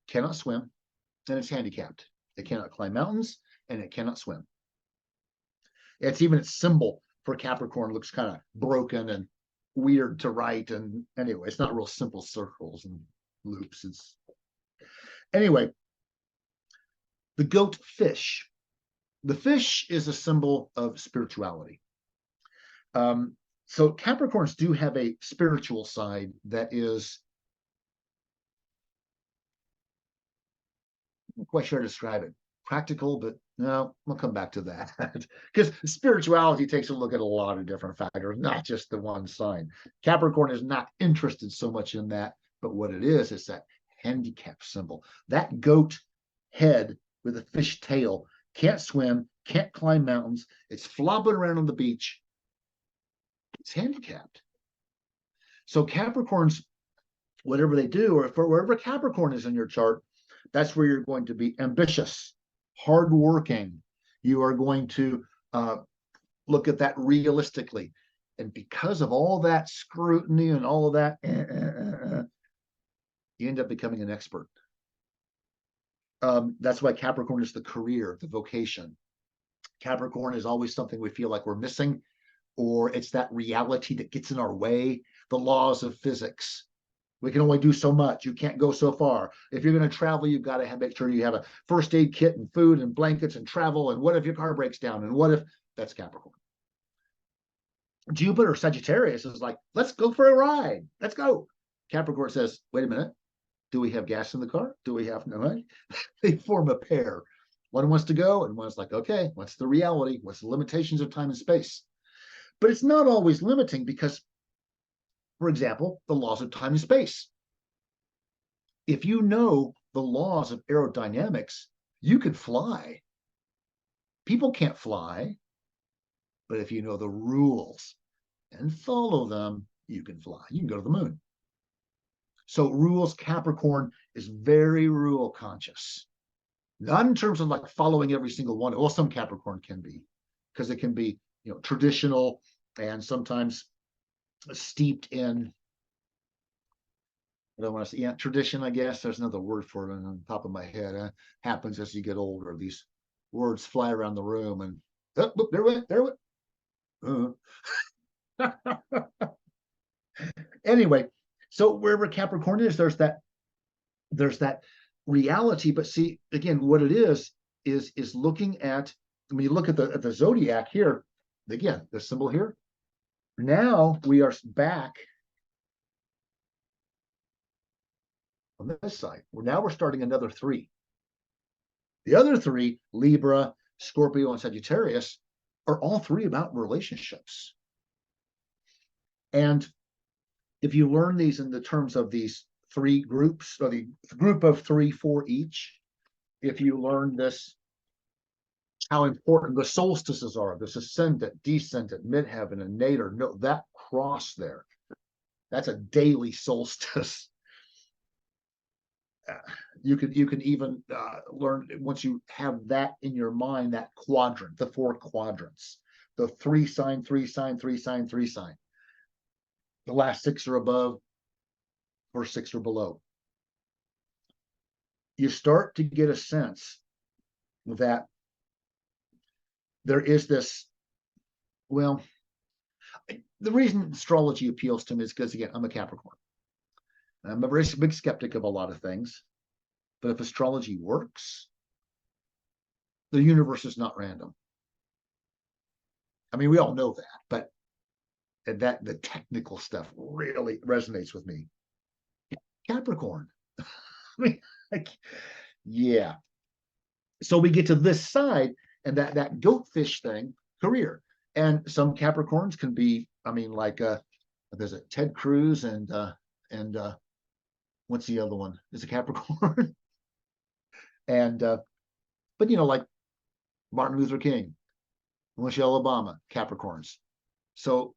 cannot swim, and it's handicapped. It cannot climb mountains, and it cannot swim. It's even its symbol for Capricorn looks kind of broken and weird to write. And anyway, it's not real simple circles and loops. It's anyway, the goat fish. The fish is a symbol of spirituality. So Capricorns do have a spiritual side that is, I'm not quite sure how to describe it. Practical, but no, we'll come back to that. Because spirituality takes a look at a lot of different factors, not just the one sign. Capricorn is not interested so much in that, but what it is that handicap symbol. That goat head with a fish tail can't swim, can't climb mountains. It's flopping around on the beach. It's handicapped. So Capricorns, whatever they do, or for wherever Capricorn is in your chart, that's where you're going to be ambitious, hardworking. You are going to look at that realistically. And because of all that scrutiny and all of that, you end up becoming an expert. That's why Capricorn is the career, the vocation. Capricorn is always something we feel like we're missing, or it's that reality that gets in our way, the laws of physics. We can only do so much. You can't go so far. If you're going to travel, you've got to make sure you have a first aid kit and food and blankets and travel. And what if your car breaks down? And what if that's Capricorn? Jupiter, Sagittarius is like, let's go for a ride. Let's go. Capricorn says, wait a minute. Do we have gas in the car? Do we have no money? They form a pair. One wants to go and one's like, okay, what's the reality? What's the limitations of time and space? But it's not always limiting because, for example, the laws of time and space. If you know the laws of aerodynamics, you could fly. People can't fly, but if you know the rules and follow them, you can fly. You can go to the moon. So rules, Capricorn is very rule conscious. Not in terms of like following every single one. Well, some Capricorn can be, because it can be, traditional and sometimes steeped in, I don't want to say, tradition, I guess. There's another word for it on the top of my head. Happens as you get older. These words fly around the room and, oh, there it went. Anyway, so wherever Capricorn is, there's that reality. But see, again, what it is looking at, when you look at the Zodiac here, again, the symbol here, now we are back on this side. Now we're starting another three. The other three, Libra, Scorpio, and Sagittarius, are all three about relationships. And if you learn these in the terms of these three groups, or the group of 3, 4 each, if you learn this, how important the solstices are, this ascendant, descendant, midheaven, and nadir, no, that cross there, that's a daily solstice. You can even learn, once you have that in your mind, that quadrant, the 4 quadrants, the 3 sign, 3 sign, 3 sign, 3 sign. The last 6 are above, first 6 are below. You start to get a sense that there is this, well, the reason astrology appeals to me is because, again, I'm a Capricorn. I'm a very big skeptic of a lot of things, but if astrology works, the universe is not random. I mean, we all know that, but that the technical stuff really resonates with me. Capricorn. I mean, yeah. So we get to this side, and that goatfish thing, career. And some Capricorns can be, I mean, like there's a Ted Cruz and what's the other one? Is a Capricorn. And but like Martin Luther King, Michelle Obama, Capricorns. So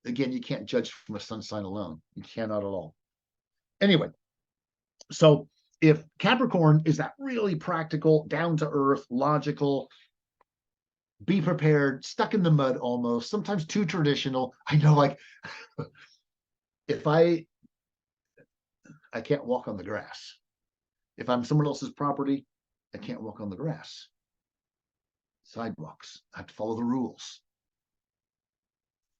again, you can't judge from a sun sign alone. You cannot at all. Anyway, so if Capricorn is that really practical, down to earth, logical, be prepared, stuck in the mud almost, sometimes too traditional. I know, like, if I can't walk on the grass. If I'm someone else's property, I can't walk on the grass. Sidewalks, I have to follow the rules.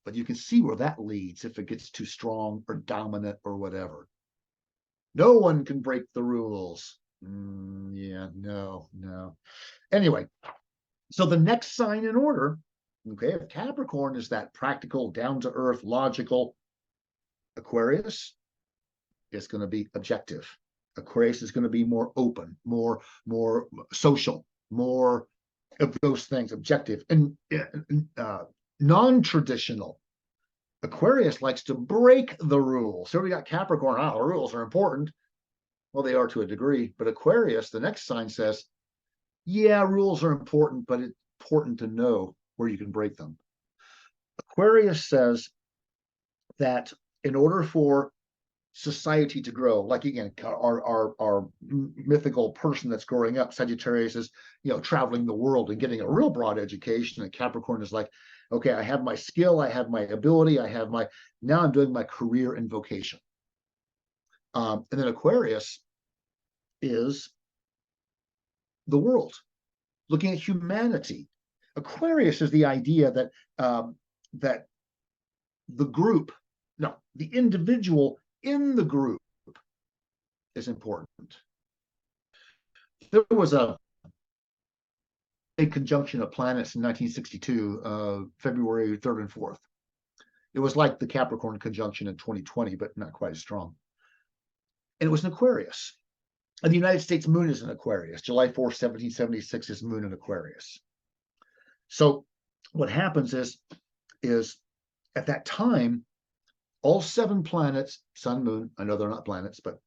But you can see where that leads if it gets too strong or dominant or whatever. No one can break the rules. Yeah, no. Anyway, so the next sign in order Okay, if Capricorn is that practical, down-to-earth, logical, Aquarius is going to be objective. Aquarius is going to be more open, more social, more of those things, objective and non-traditional. Aquarius likes to break the rules. So we got Capricorn. Oh, rules are important. Well, they are to a degree, but Aquarius, the next sign says, yeah, rules are important, but it's important to know where you can break them. Aquarius says that in order for society to grow, like again, our mythical person that's growing up, Sagittarius is, traveling the world and getting a real broad education, and Capricorn is like, okay, I have my skill, I have my ability, now I'm doing my career and vocation. And then Aquarius is the world, looking at humanity. Aquarius is the idea that that the individual in the group is important. There was a conjunction of planets in 1962, February 3rd and 4th. It was like the Capricorn conjunction in 2020, but not quite as strong. And it was in Aquarius. And the United States moon is in Aquarius. July 4th, 1776 is moon in Aquarius. So what happens is at that time, all 7 planets, sun, moon, I know they're not planets, but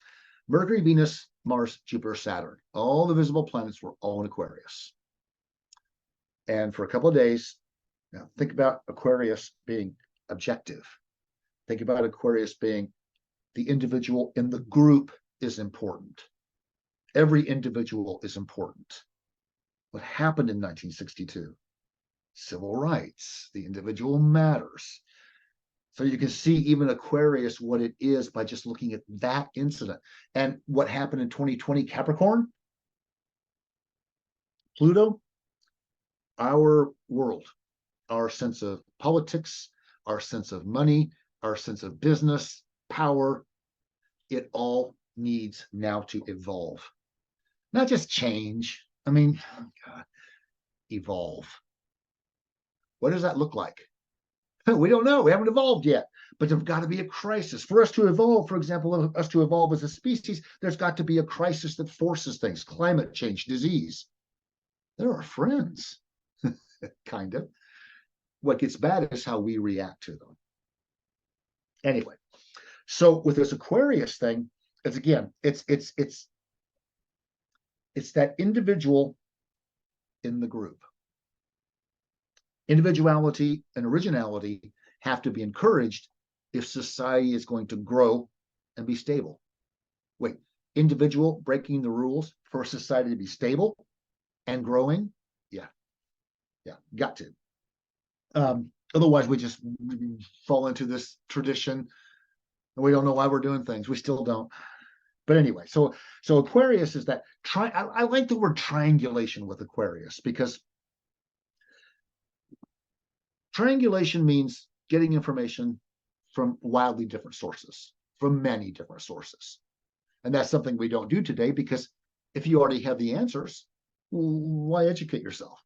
Mercury, Venus, Mars, Jupiter, Saturn, all the visible planets were all in Aquarius. And for a couple of days, now think about Aquarius being objective. Think about Aquarius being the individual in the group is important. Every individual is important. What happened in 1962? Civil rights. The individual matters. So you can see even Aquarius, what it is by just looking at that incident. And what happened in 2020 Capricorn? Pluto, our world, our sense of politics, our sense of money, our sense of business, power, it all needs now to evolve. Not just change. I mean, God, evolve. What does that look like? We don't know. We haven't evolved yet. But there's got to be a crisis. For us to evolve, for example, us to evolve as a species, there's got to be a crisis that forces things. Climate change, disease. They're our friends, kind of. What gets bad is how we react to them. Anyway, so with this Aquarius thing, it's that individual in the group. Individuality and originality have to be encouraged if society is going to grow and be stable. Wait, individual breaking the rules for society to be stable and growing? Yeah, got to. Otherwise, we just fall into this tradition and we don't know why we're doing things. We still don't. But anyway, so Aquarius is that I like the word triangulation with Aquarius, because triangulation means getting information from wildly different sources, from many different sources. And that's something we don't do today, because if you already have the answers, why educate yourself?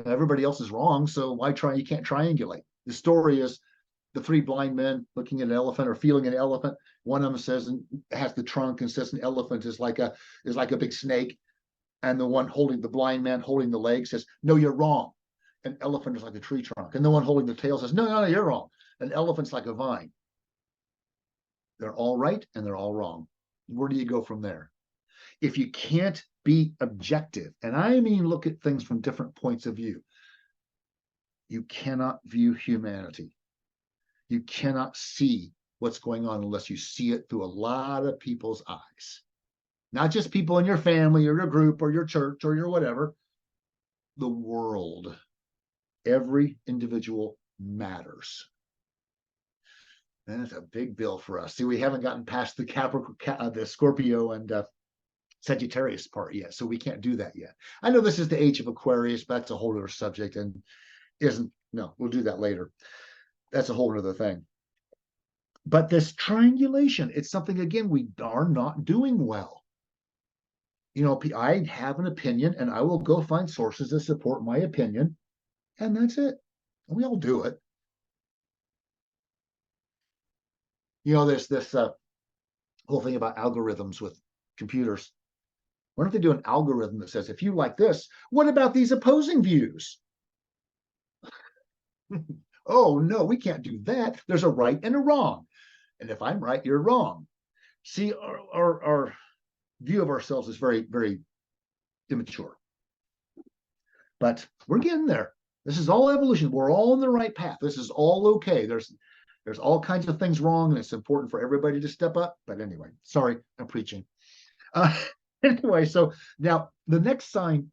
Everybody else is wrong, so why try? You can't triangulate. The story is the 3 blind men looking at an elephant or feeling an elephant. One of them says, and has the trunk, and says an elephant is like a big snake. And the one holding the blind man holding the leg says, no, you're wrong. An elephant is like a tree trunk. And the one holding the tail says, no, you're wrong. An elephant's like a vine. They're all right and they're all wrong. Where do you go from there? If you can't be objective, and I mean look at things from different points of view, you cannot view humanity. You cannot see what's going on unless you see it through a lot of people's eyes. Not just people in your family or your group or your church or your whatever. The world. Every individual matters. And it's a big bill for us. See, we haven't gotten past the the Scorpio and Sagittarius part yet, so we can't do that yet. I know this is the age of Aquarius, but that's a whole other subject, and we'll do that later. That's a whole other thing. But this triangulation, it's something, again, we are not doing well. I have an opinion, and I will go find sources that support my opinion, and that's it. And we all do it. You know, there's this whole thing about algorithms with computers. Why don't they do an algorithm that says, if you like this, what about these opposing views? Oh, no, we can't do that. There's a right and a wrong. And if I'm right, you're wrong. See, our view of ourselves is very, very immature. But we're getting there. This is all evolution. We're all on the right path. This is all okay. There's all kinds of things wrong, and it's important for everybody to step up. But anyway, sorry, I'm preaching. Anyway, so now the next sign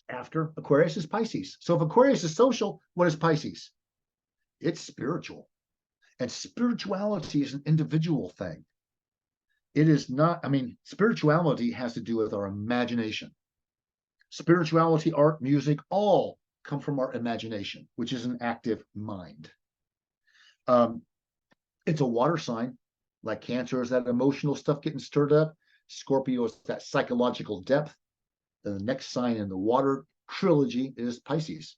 after Aquarius is Pisces. So if Aquarius is social, what is Pisces? It's spiritual. And spirituality is an individual thing. It is not, I mean, spirituality has to do with our imagination. Spirituality, art, music, all come from our imagination, which is an active mind. It's a water sign, like Cancer is that emotional stuff getting stirred up. Scorpio is that psychological depth. Then the next sign in the water trilogy is Pisces.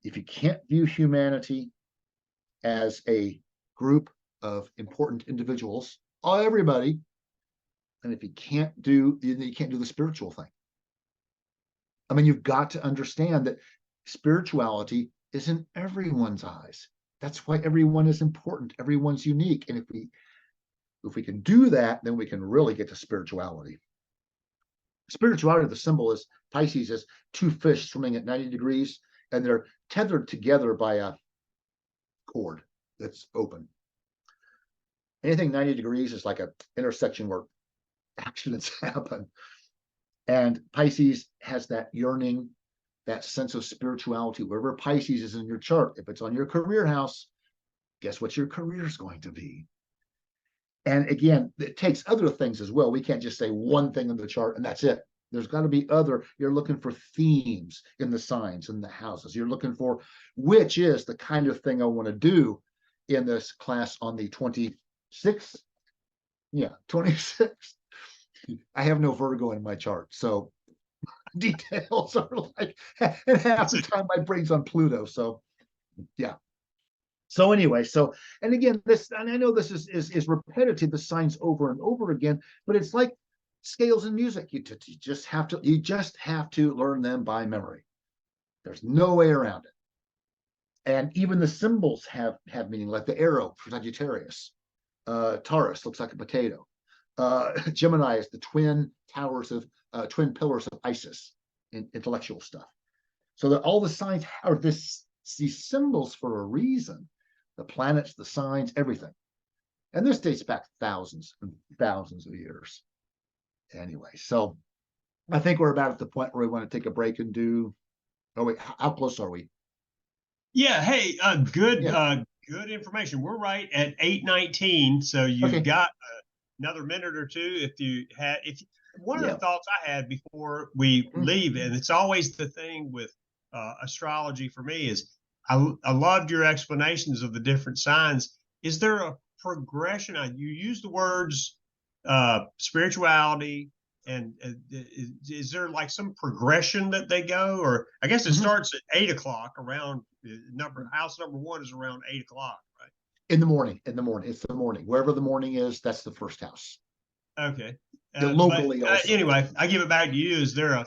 If you can't view humanity as a group of important individuals, everybody, and if you can't do the spiritual thing. I mean, you've got to understand that spirituality is in everyone's eyes. That's why everyone is important. Everyone's unique. And if we can do that, then we can really get to spirituality. Spirituality, the symbol is Pisces is two fish swimming at 90 degrees, and they're tethered together by a cord that's open. Anything 90 degrees is like an intersection where accidents happen. And Pisces has that yearning, that sense of spirituality. Wherever Pisces is in your chart, if it's on your career house, guess what your career is going to be? And again, it takes other things as well. We can't just say one thing in the chart and that's it. There's got to be other. You're looking for themes in the signs and the houses. You're looking for which is the kind of thing I want to do in this class on the 26th. Yeah, 26th. I have no Virgo in my chart, so details are like, and half the time my brain's on Pluto. So, yeah. So anyway, and again, and I know this is repetitive, the signs over and over again, but it's like scales in music. You just have to learn them by memory. There's no way around it. And even the symbols have meaning, like the arrow for Sagittarius. Taurus looks like a potato. Gemini is the twin pillars of Isis in intellectual stuff. So that all the signs are these symbols for a reason. The planets, the signs, everything. And this dates back thousands and thousands of years. Anyway, so I think we're about at the point where we want to take a break and do. Oh wait, how close are we? Yeah. Hey, good Yeah. Good information. We're right at 8:19, so you've Okay. got another minute or two. If one of the thoughts I had before we leave, and it's always the thing with astrology for me, is I loved your explanations of the different signs. Is there a progression? You use the words spirituality, and is there like some progression that they go? Or I guess it starts at 8 o'clock around house number 1 is around 8 o'clock, right? In the morning. It's the morning. Wherever the morning is, that's the first house. Okay. Locally also. Anyway, I give it back to you. Is there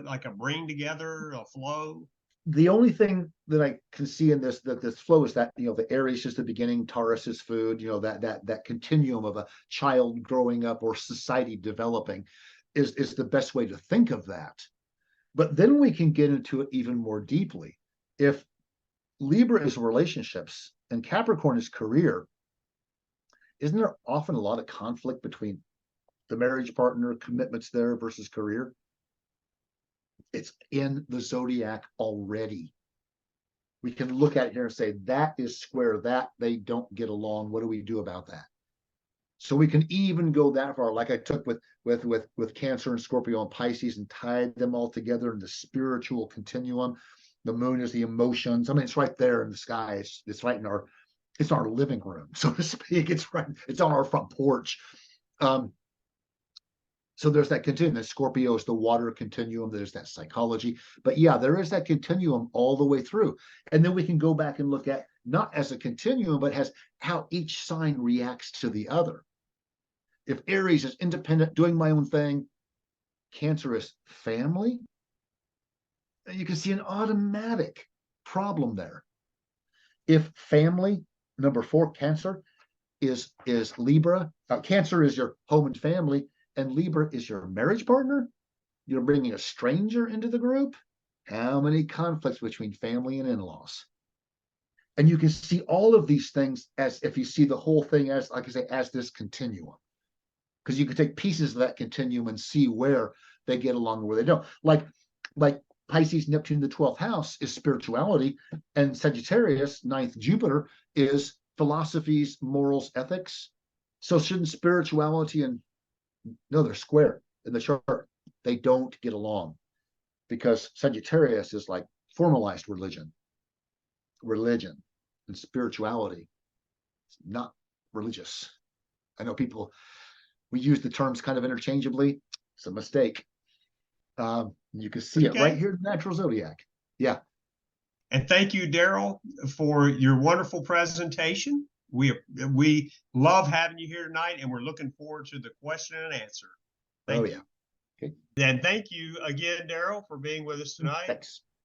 like a bring together, a flow? The only thing that I can see in this flow is that, the Aries is the beginning, Taurus is food, that continuum of a child growing up or society developing is the best way to think of that. But then we can get into it even more deeply. If Libra is relationships and Capricorn is career, isn't there often a lot of conflict between the marriage partner, commitments there versus career? It's in the zodiac already. We can look at it here and say, that is square, that they don't get along. What do we do about that? So we can even go that far, like I took with Cancer and Scorpio and Pisces, and tied them all together in the spiritual continuum. The moon is the emotions. I mean, it's right there in the sky. It's right in our living room, so to speak. It's on our front porch. So there's that continuum. The Scorpio is the water continuum. There's that psychology. But yeah, there is that continuum all the way through. And then we can go back and look at not as a continuum, but as how each sign reacts to the other. If Aries is independent, doing my own thing, Cancer is family, you can see an automatic problem there. If family, number 4, Cancer, is Libra, Cancer is your home and family, and Libra is your marriage partner, you're bringing a stranger into the group. How many conflicts between family and in-laws? And you can see all of these things as if you see the whole thing as, like I say, as this continuum. Because you can take pieces of that continuum and see where they get along and where they don't. Like Pisces, Neptune, the 12th house is spirituality, and Sagittarius, 9th Jupiter, is philosophies, morals, ethics. So shouldn't spirituality and no, they're square in the chart. They don't get along because Sagittarius is like formalized religion and spirituality. It's not religious. I know people, we use the terms kind of interchangeably. It's a mistake. You can see it right here in the natural zodiac. Yeah. And thank you, Darrell, for your wonderful presentation. We love having you here tonight, and we're looking forward to the question and answer. Thank you. Okay. And thank you again, Darrell, for being with us tonight. Thanks.